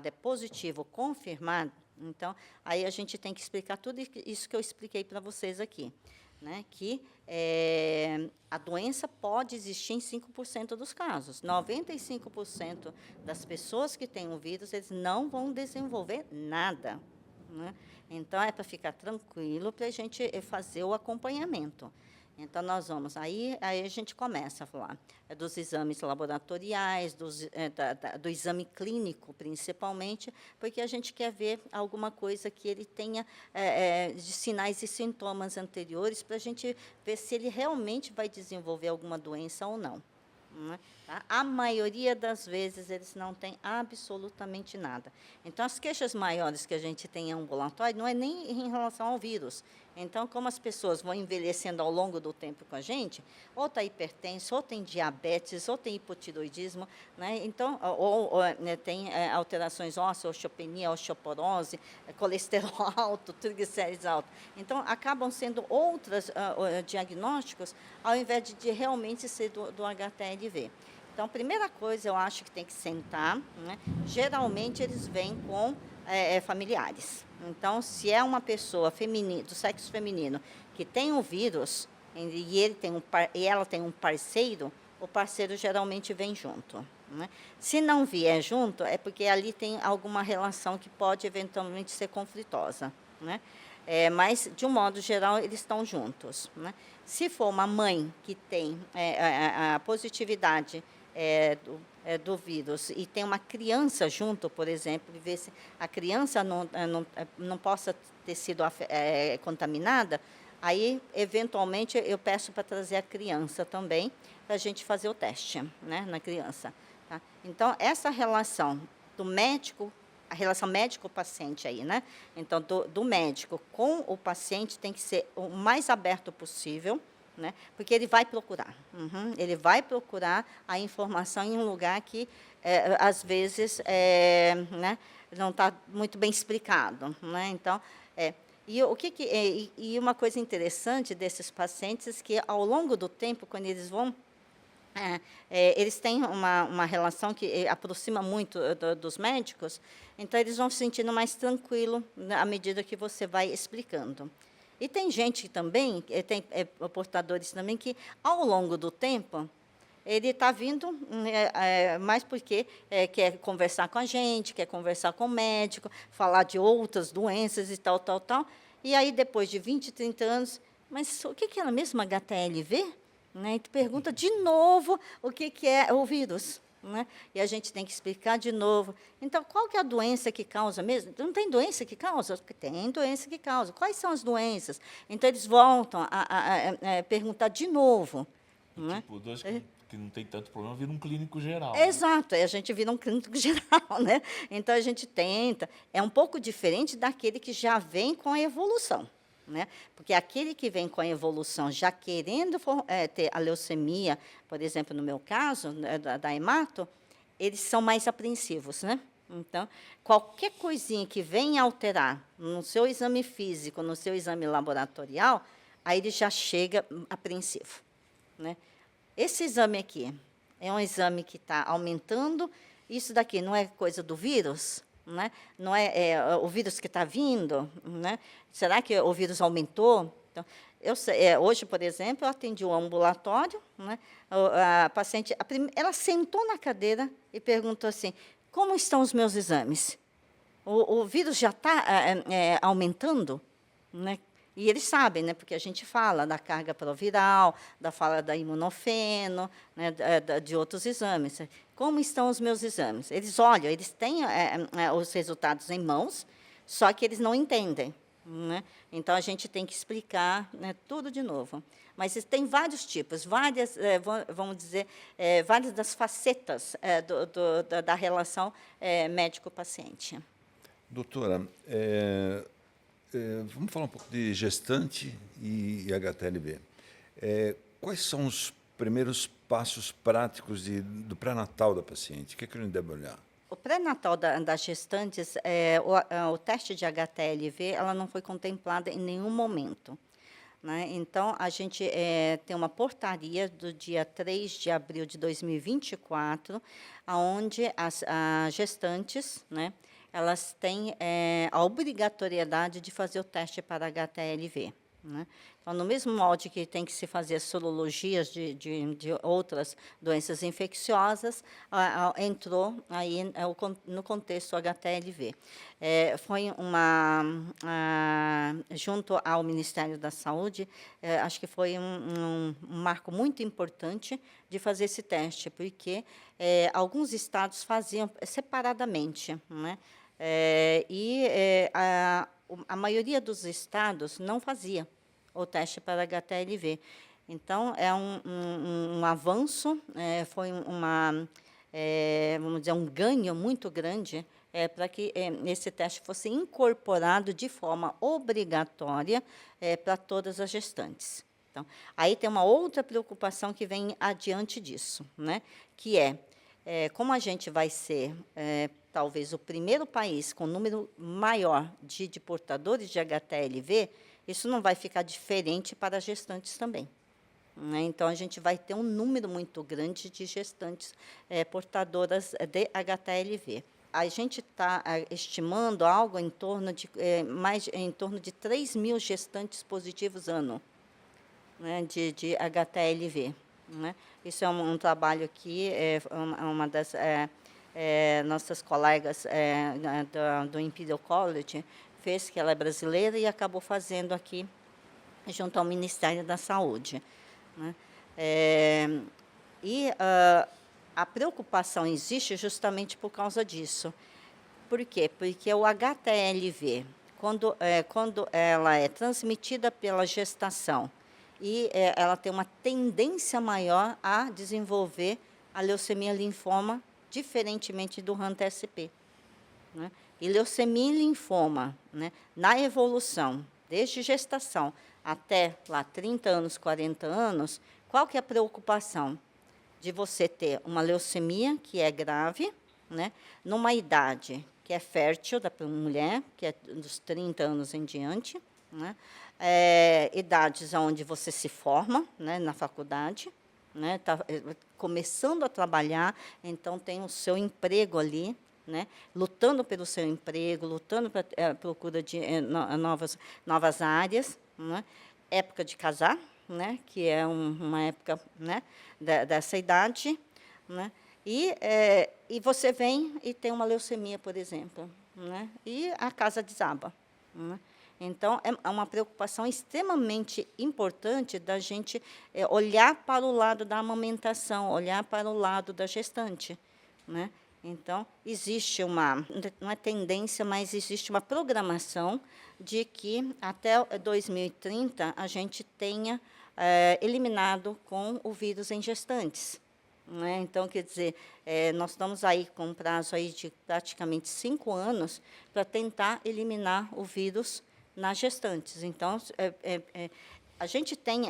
é positivo, confirmado, então, aí a gente tem que explicar tudo isso que eu expliquei para vocês aqui, né? Que a doença pode existir em 5% dos casos. 95% das pessoas que têm o vírus, eles não vão desenvolver nada, né? Então, é para ficar tranquilo, para a gente fazer o acompanhamento. Então, nós vamos, aí a gente começa a falar dos exames laboratoriais, do exame clínico, principalmente, porque a gente quer ver alguma coisa que ele tenha de sinais e sintomas anteriores, para a gente ver se ele realmente vai desenvolver alguma doença ou não, né? Tá? A maioria das vezes, eles não têm absolutamente nada. Então, as queixas maiores que a gente tem em ambulatório não é nem em relação ao vírus. Então, como as pessoas vão envelhecendo ao longo do tempo com a gente, ou está hipertenso, ou tem diabetes, ou tem hipotiroidismo, né? Então, né, tem alterações ósseas, osteopenia, osteoporose, colesterol alto, triglicérides alto. Então, acabam sendo outros diagnósticos, ao invés de realmente ser do HTLV. Então, a primeira coisa, eu acho que tem que sentar, né? Geralmente, eles vêm com familiares. Então, se é uma pessoa do sexo feminino que tem o vírus e ela tem um parceiro, o parceiro geralmente vem junto, né? Se não vier junto, é porque ali tem alguma relação que pode eventualmente ser conflitosa, né? Mas, de um modo geral, eles estão juntos, né? Se for uma mãe que tem a positividade do vírus e tem uma criança junto, por exemplo, e ver se a criança não possa ter sido contaminada, aí, eventualmente, eu peço para trazer a criança também, para a gente fazer o teste, né, na criança. Tá? Então, essa relação do médico, a relação médico-paciente aí, né? Então, do médico com o paciente tem que ser o mais aberto possível, né? Porque ele vai procurar. Ele vai procurar a informação em um lugar que, às vezes, né, não está muito bem explicado. Né? Então, e uma coisa interessante desses pacientes é que, ao longo do tempo, quando eles vão eles têm uma relação que aproxima muito dos médicos, então eles vão se sentindo mais tranquilo à medida que você vai explicando. E tem gente também, tem portadores também, que ao longo do tempo, ele está vindo mais porque quer conversar com a gente, quer conversar com o médico, falar de outras doenças e tal, tal, tal. E aí, depois de 20, 30 anos, mas o que é a mesma HTLV? Né? E tu pergunta de novo o que é o vírus. Né? E a gente tem que explicar de novo. Então, qual que é a doença que causa mesmo? Não tem doença que causa? Tem doença que causa. Quais são as doenças? Então, eles voltam a perguntar de novo. Né? Tipo, dois que não tem tanto problema, vira um clínico geral. Exato, aí a gente vira um clínico geral. Né? Então, a gente tenta. É um pouco diferente daquele que já vem com a evolução. Né? Porque aquele que vem com a evolução já querendo ter a leucemia, por exemplo, no meu caso, da hemato, eles são mais apreensivos. Né? Então, qualquer coisinha que venha alterar no seu exame físico, no seu exame laboratorial, aí ele já chega apreensivo. Né? Esse exame aqui é um exame que está aumentando, isso daqui não é coisa do vírus? Né? Não é o vírus que está vindo? Né? Será que o vírus aumentou? Então, hoje, por exemplo, eu atendi um ambulatório, né? A paciente, ela sentou na cadeira e perguntou assim, como estão os meus exames? O vírus já está aumentando? Né? E eles sabem, né, porque a gente fala da carga proviral, fala da imunofeno, né, de outros exames. Como estão os meus exames? Eles olham, eles têm os resultados em mãos, só que eles não entendem. Né? Então, a gente tem que explicar, né, tudo de novo. Mas tem vários tipos, várias, vamos dizer, várias das facetas da relação médico-paciente. Doutora, vamos falar um pouco de gestante e HTLV. Quais são os primeiros passos práticos do pré-natal da paciente? O que a gente deve olhar? O pré-natal das gestantes, o teste de HTLV, ela não foi contemplada em nenhum momento. Né? Então, a gente tem uma portaria do dia 3 de abril de 2024, onde as gestantes, né, elas têm a obrigatoriedade de fazer o teste para HTLV. Né? Então, no mesmo molde que tem que se fazer sorologias de outras doenças infecciosas, entrou aí no contexto HTLV. Foi junto ao Ministério da Saúde, acho que foi um marco muito importante de fazer esse teste, porque alguns estados faziam separadamente, né? A maioria dos estados não fazia o teste para HTLV. Então, é um avanço, foi vamos dizer, um ganho muito grande para que esse teste fosse incorporado de forma obrigatória para todas as gestantes. Então, aí tem uma outra preocupação que vem adiante disso, né? Que como a gente vai ser, talvez, o primeiro país com número maior de portadores de HTLV, isso não vai ficar diferente para as gestantes também. Né? Então, a gente vai ter um número muito grande de gestantes portadoras de HTLV. A gente está estimando algo em torno de em torno de 3.000 gestantes positivos ano, né, de HTLV. Né? Isso é um trabalho que uma das nossas colegas do Imperial College fez, que ela é brasileira, e acabou fazendo aqui junto ao Ministério da Saúde. Né? a preocupação existe justamente por causa disso. Por quê? Porque o HTLV, quando ela é transmitida pela gestação e ela tem uma tendência maior a desenvolver a leucemia linfoma, diferentemente do HANTA-SP. Né? E leucemia e linfoma, né, na evolução, desde gestação até lá 30 anos, 40 anos, qual que é a preocupação? De você ter uma leucemia que é grave, né, numa idade que é fértil da mulher, que é dos 30 anos em diante, né, idades onde você se forma, né, na faculdade, né, tá começando a trabalhar, então tem o seu emprego ali, né, lutando pelo seu emprego, lutando para procura de novas áreas, né, época de casar, né, que é uma época, né, dessa idade, né, e você vem e tem uma leucemia, por exemplo, né, e a casa desaba. Né. Então, é uma preocupação extremamente importante da gente olhar para o lado da amamentação, olhar para o lado da gestante. Né. Então, existe não é tendência, mas existe uma programação de que até 2030 a gente tenha eliminado com o vírus em gestantes. Né? Então, quer dizer, nós estamos aí com um prazo aí de praticamente 5 anos para tentar eliminar o vírus nas gestantes. Então, a gente tem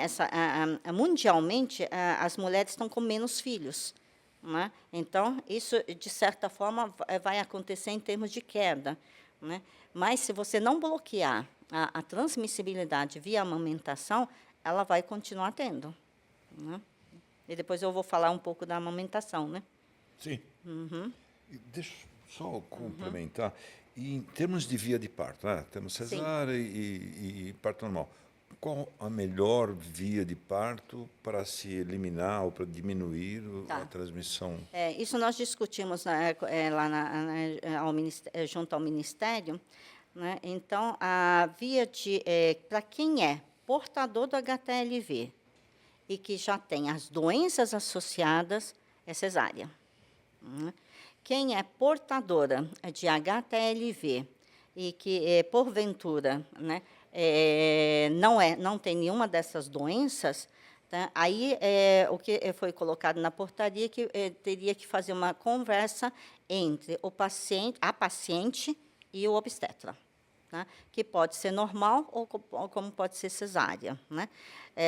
mundialmente, as mulheres estão com menos filhos. Né? Então, isso, de certa forma, vai acontecer em termos de queda. Né? Mas, se você não bloquear a transmissibilidade via amamentação, ela vai continuar tendo. Né? E depois eu vou falar um pouco da amamentação. Né? Sim. Uhum. Deixa eu só complementar. E em termos de via de parto, temos cesárea e parto normal. Qual a melhor via de parto para se eliminar ou para diminuir a transmissão? Isso nós discutimos lá junto ao Ministério. Né? Então, a via para quem é portador do HTLV e que já tem as doenças associadas, é cesárea. Né? Quem é portadora de HTLV e que, porventura, né, não tem nenhuma dessas doenças, tá? Aí o que foi colocado na portaria que teria que fazer uma conversa entre a paciente e o obstetra, tá? Que pode ser normal ou como pode ser cesárea. Né?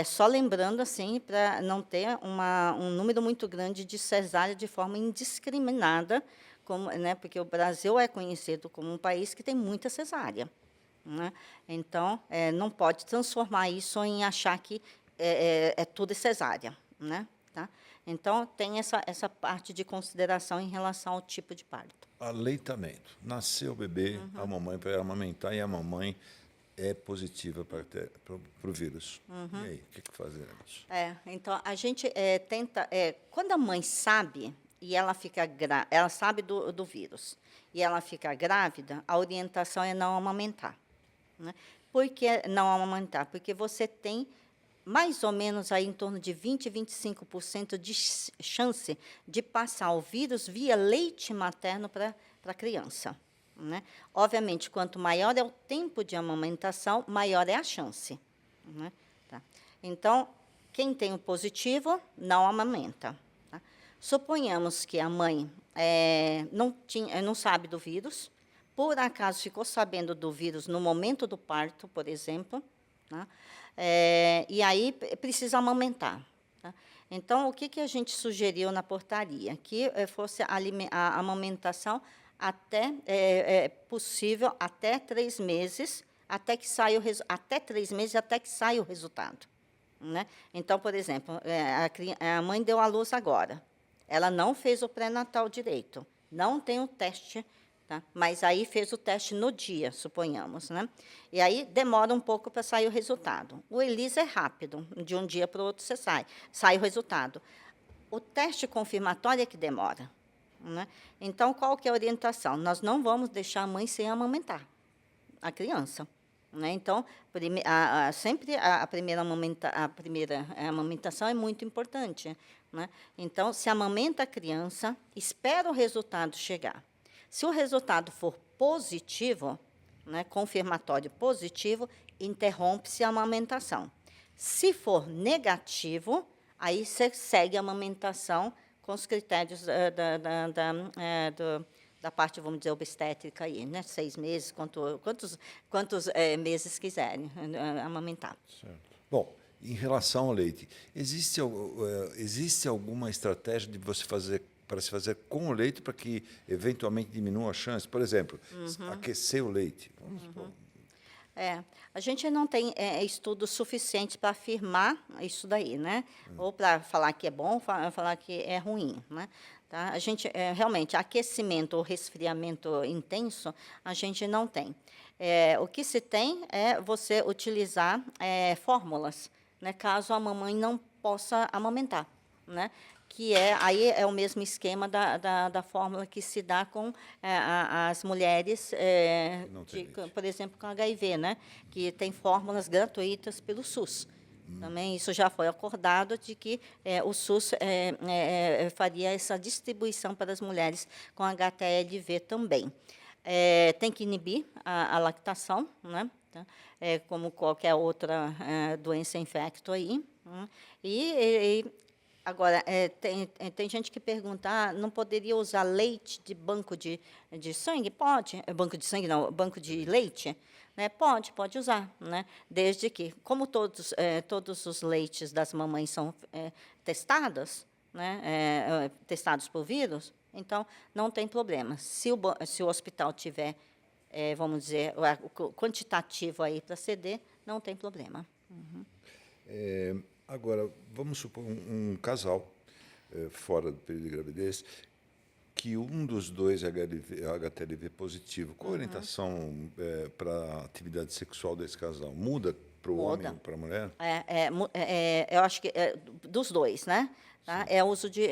Só lembrando, assim, para não ter um número muito grande de cesárea de forma indiscriminada, né? Porque o Brasil é conhecido como um país que tem muita cesárea. Né? Então, não pode transformar isso em achar que tudo cesárea. Né? Tá? Então, tem essa parte de consideração em relação ao tipo de parto. Aleitamento. Nasceu o bebê, a mamãe vai amamentar e a mamãe é positiva para o vírus. E aí, o que fazemos? Então, a gente tenta... quando a mãe sabe, e ela sabe do vírus, e ela fica grávida, a orientação é não amamentar. Né? Por que não amamentar? Porque você tem mais ou menos aí em torno de 20% a 25% de chance de passar o vírus via leite materno para a criança. Né? Obviamente, quanto maior é o tempo de amamentação, maior é a chance. Né? Tá. Então, quem tem o positivo, não amamenta. Tá? Suponhamos que a mãe não sabe do vírus, por acaso ficou sabendo do vírus no momento do parto, por exemplo, tá? E aí precisa amamentar. Tá? Então, o que a gente sugeriu na portaria? Que fosse a amamentação possível até 3 meses, até que saia o resultado. Né? Então, por exemplo, a mãe deu à luz agora. Ela não fez o pré-natal direito, não tem o teste. Tá? Mas aí fez o teste no dia, suponhamos. Né? E aí demora um pouco para sair o resultado. O ELISA é rápido, de um dia para o outro sai o resultado. O teste confirmatório é que demora. Né? Então, qual que é a orientação? Nós não vamos deixar a mãe sem amamentar a criança. Né? Então, sempre a primeira amamentação é muito importante, né? Então, se amamenta a criança, espera o resultado chegar. Se o resultado for positivo, né, confirmatório positivo, interrompe-se a amamentação. Se for negativo, aí você segue a amamentação com os critérios da parte, vamos dizer, obstétrica aí, né? 6 meses, quantos meses quiserem amamentar. Certo. Bom, em relação ao leite, existe alguma estratégia de você fazer para se fazer com o leite para que eventualmente diminua a chance? Por exemplo, aquecer o leite. Vamos supor. A gente não tem estudos suficientes para afirmar isso daí, né? Ou para falar que é bom, falar que é ruim, né? Tá? A gente, realmente, aquecimento ou resfriamento intenso, a gente não tem. O que se tem é você utilizar fórmulas, né, caso a mamãe não possa amamentar, né? Que aí é o mesmo esquema da fórmula que se dá com as mulheres, por exemplo, com HIV, né? Que tem fórmulas gratuitas pelo SUS. Também isso já foi acordado de que o SUS faria essa distribuição para as mulheres com HTLV também. Tem que inibir a lactação, né? Tá? Como qualquer outra doença infecto aí. Agora, tem gente que pergunta, não poderia usar leite de banco de sangue? Pode. Banco de sangue não, banco de leite? Né? Pode usar, né? Desde que, como todos os leites das mamães são testados, né? Testados por vírus, então não tem problema. Se o hospital tiver, vamos dizer, o quantitativo aí para ceder, não tem problema. Agora, vamos supor um casal fora do período de gravidez que um dos dois é HTLV positivo. Qual a orientação para a atividade sexual desse casal? Muda para o homem ou para a mulher? Eu acho que dos dois, né? Tá? É o uso de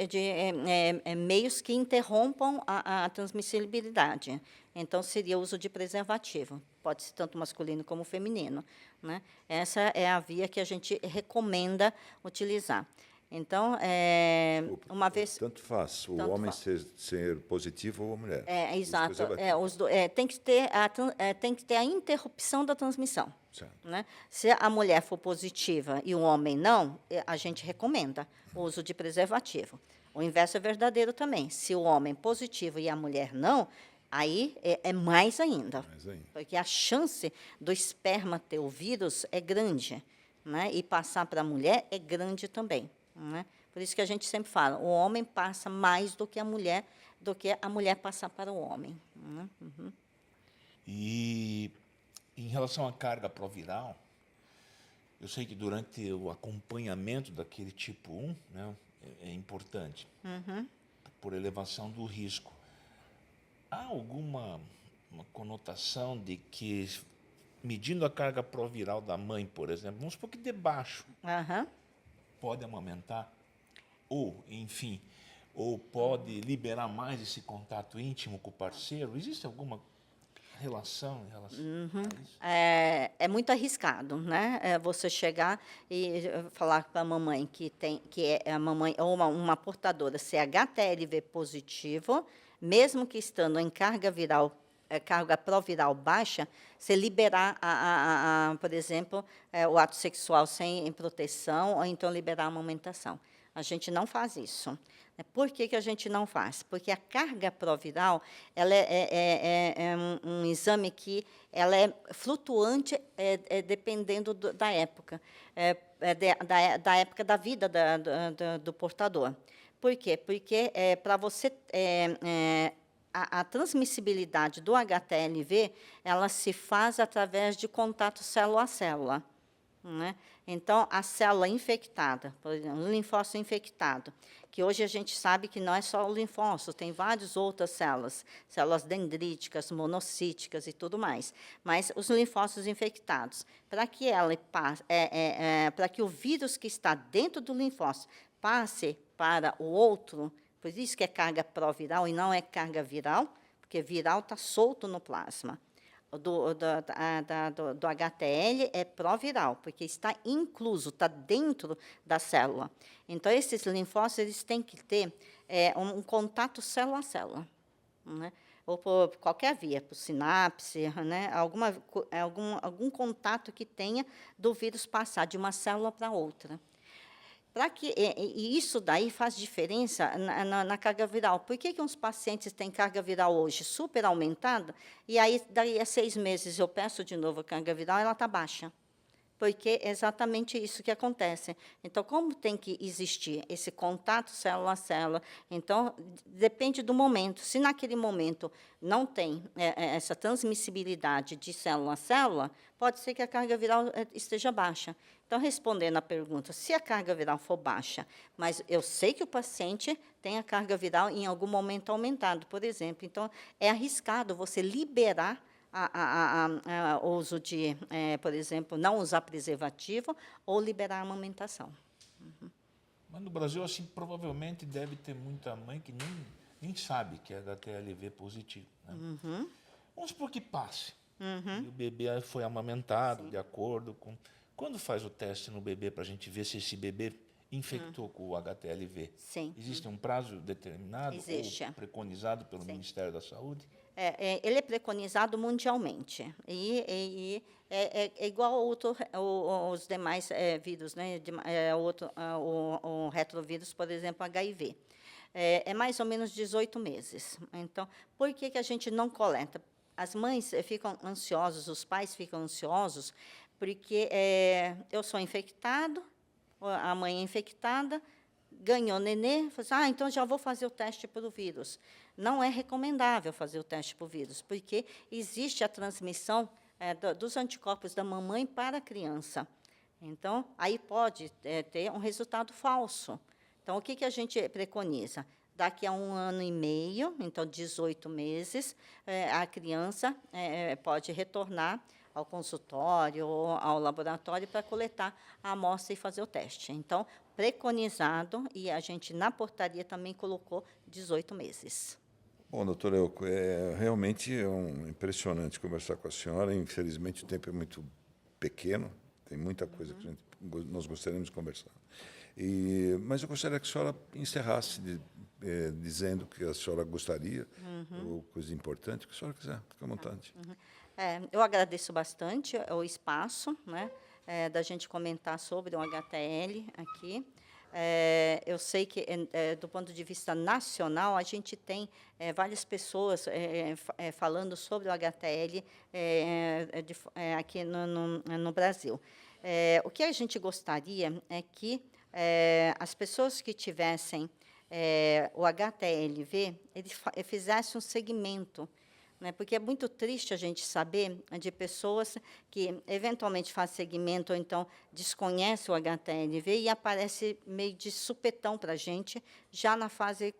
meios que interrompam a transmissibilidade. Então, seria o uso de preservativo. Pode ser tanto masculino como feminino, né? Essa é a via que a gente recomenda utilizar. Então, uma vez... Tanto faz, o homem ser positivo ou a mulher. Exato. Tem que ter a interrupção da transmissão. Certo. Né? Se a mulher for positiva e o homem não, a gente recomenda o uso de preservativo. O inverso é verdadeiro também. Se o homem positivo e a mulher não, aí é mais ainda. Porque a chance do esperma ter o vírus é grande, né? E passar para a mulher é grande também. Né? Por isso que a gente sempre fala, o homem passa mais do que a mulher passar para o homem. Né? E em relação à carga proviral, eu sei que durante o acompanhamento daquele tipo 1, né, é importante, por elevação do risco. Há alguma uma conotação de que, medindo a carga proviral da mãe, por exemplo, vamos supor que debaixo, pode amamentar, ou, enfim, ou pode liberar mais esse contato íntimo com o parceiro? Existe alguma relação em relação a isso? É muito arriscado, né? Você chegar e falar para a mamãe que é a mamãe ou uma portadora ser HTLV positivo, mesmo que estando em carga proviral baixa, você liberar, por exemplo, o ato sexual sem proteção, ou então liberar a amamentação. A gente não faz isso. Por que a gente não faz? Porque a carga proviral ela é um exame que ela é flutuante dependendo da época, da época da vida do portador. Por quê? Porque para você... A transmissibilidade do HTLV, ela se faz através de contato célula a célula. Né? Então, a célula infectada, por exemplo, o linfócito infectado, que hoje a gente sabe que não é só o linfócito, tem várias outras células dendríticas, monocíticas e tudo mais. Mas os linfócitos infectados, para que o vírus que está dentro do linfócito passe para o outro, por isso que é carga proviral e não é carga viral, porque viral está solto no plasma. do HTL é proviral, porque está incluso, está dentro da célula. Então, esses linfócitos eles têm que ter um contato célula a célula, né? Ou por qualquer via, por sinapse, né? Algum contato que tenha do vírus passar de uma célula para outra. E isso daí faz diferença na carga viral. Por que uns pacientes têm carga viral hoje super aumentada, e aí, daí a 6 meses, eu peço de novo a carga viral, ela está baixa? Porque é exatamente isso que acontece. Então, como tem que existir esse contato célula a célula? Então, depende do momento. Se naquele momento não tem essa transmissibilidade de célula a célula, pode ser que a carga viral esteja baixa. Então, respondendo à pergunta, se a carga viral for baixa, mas eu sei que o paciente tem a carga viral em algum momento aumentado, por exemplo, então, é arriscado você liberar o uso de, por exemplo, não usar preservativo ou liberar a amamentação. Mas no Brasil, assim, provavelmente deve ter muita mãe que nem sabe que é HTLV positivo, né? Vamos supor que passe. E o bebê foi amamentado de acordo com... Quando faz o teste no bebê para a gente ver se esse bebê infectou com o HTLV? Sim. Existe um prazo determinado ou preconizado pelo Ministério da Saúde? Ele é preconizado mundialmente. E é igual os demais vírus, né? O retrovírus, por exemplo, HIV. É mais ou menos 18 meses. Então, por que a gente não coleta? As mães ficam ansiosas, os pais ficam ansiosos, porque eu sou infectado, a mãe é infectada, ganhou nenê, falou assim, então já vou fazer o teste para o vírus. Não é recomendável fazer o teste para o vírus, porque existe a transmissão dos anticorpos da mamãe para a criança. Então, aí pode ter um resultado falso. Então, o que a gente preconiza? Daqui a 1 ano e meio, então 18 meses, a criança pode retornar ao consultório ou ao laboratório para coletar a amostra e fazer o teste. Então, preconizado, e a gente na portaria também colocou 18 meses. Bom, doutora Elco, realmente impressionante conversar com a senhora. Infelizmente, o tempo é muito pequeno, tem muita coisa que nós gostaríamos de conversar. Mas eu gostaria que a senhora encerrasse dizendo que a senhora gostaria, ou coisa importante, que a senhora quiser, fique à vontade. Eu agradeço bastante o espaço, né, da gente comentar sobre o HTL aqui. Eu sei que, do ponto de vista nacional, a gente tem várias pessoas falando sobre o HTL aqui no Brasil. O que a gente gostaria é que as pessoas que tivessem o HTLV, ele fizesse um segmento, né? Porque é muito triste a gente saber de pessoas que eventualmente fazem segmento ou então desconhecem o HTLV e aparece meio de supetão para a gente, já na fase,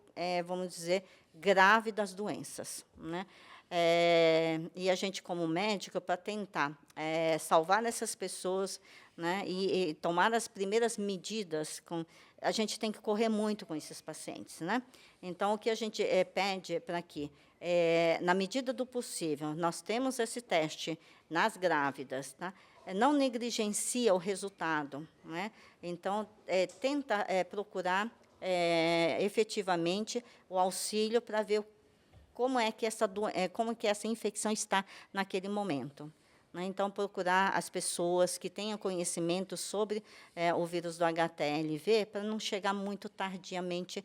vamos dizer, grave das doenças, né? E a gente, como médico, para tentar salvar essas pessoas, né, e tomar as primeiras medidas, a gente tem que correr muito com esses pacientes, né? Então, o que a gente pede para que, na medida do possível, nós temos esse teste nas grávidas, tá? Não negligencia o resultado, né? Então, tenta procurar efetivamente o auxílio para ver como é que essa infecção está naquele momento. Então, procurar as pessoas que tenham conhecimento sobre o vírus do HTLV para não chegar muito tardiamente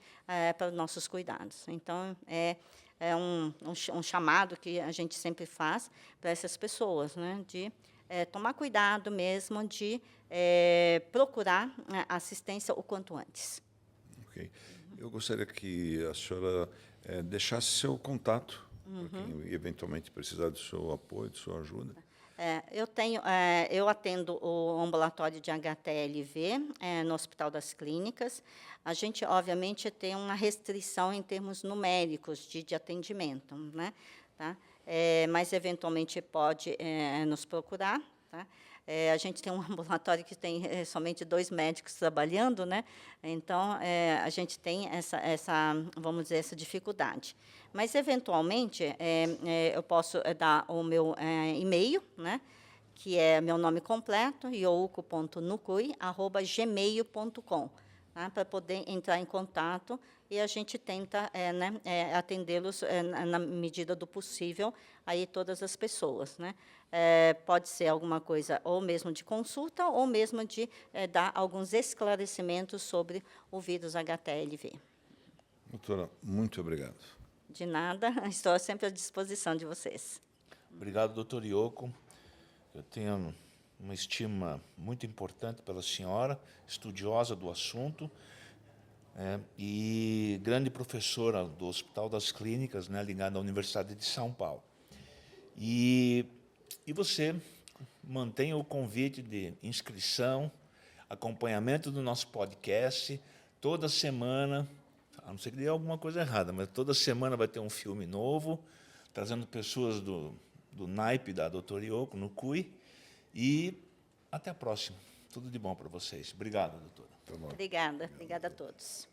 para os nossos cuidados. Então, é um chamado que a gente sempre faz para essas pessoas, né, de tomar cuidado mesmo, de procurar assistência o quanto antes. Ok. Eu gostaria que a senhora deixasse seu contato, para quem eventualmente precisar do seu apoio, de sua ajuda. Eu atendo o ambulatório de HTLV no Hospital das Clínicas. A gente, obviamente, tem uma restrição em termos numéricos de atendimento, né? Tá? Mas, eventualmente, pode nos procurar. tá? A gente tem um ambulatório que tem somente 2 médicos trabalhando, né? Então, a gente tem vamos dizer, essa dificuldade. Mas, eventualmente, eu posso dar o meu e-mail, né? Que é meu nome completo, youko.nukui@gmail.com, tá? Para poder entrar em contato e a gente tenta atendê-los na medida do possível, aí todas as pessoas, né? Pode ser alguma coisa ou mesmo de consulta ou mesmo de dar alguns esclarecimentos sobre o vírus HTLV. Doutora, muito obrigado. De nada, estou sempre à disposição de vocês. Obrigado, doutor Yoko. Eu tenho uma estima muito importante pela senhora, estudiosa do assunto, e grande professora do Hospital das Clínicas, né, ligada à Universidade de São Paulo. E você mantenha o convite de inscrição, acompanhamento do nosso podcast, toda semana, a não ser que dê alguma coisa errada, mas toda semana vai ter um filme novo, trazendo pessoas do naipe da doutora Yoko, no CUI, e até a próxima. Tudo de bom para vocês. Obrigado, doutora. Obrigada a todos.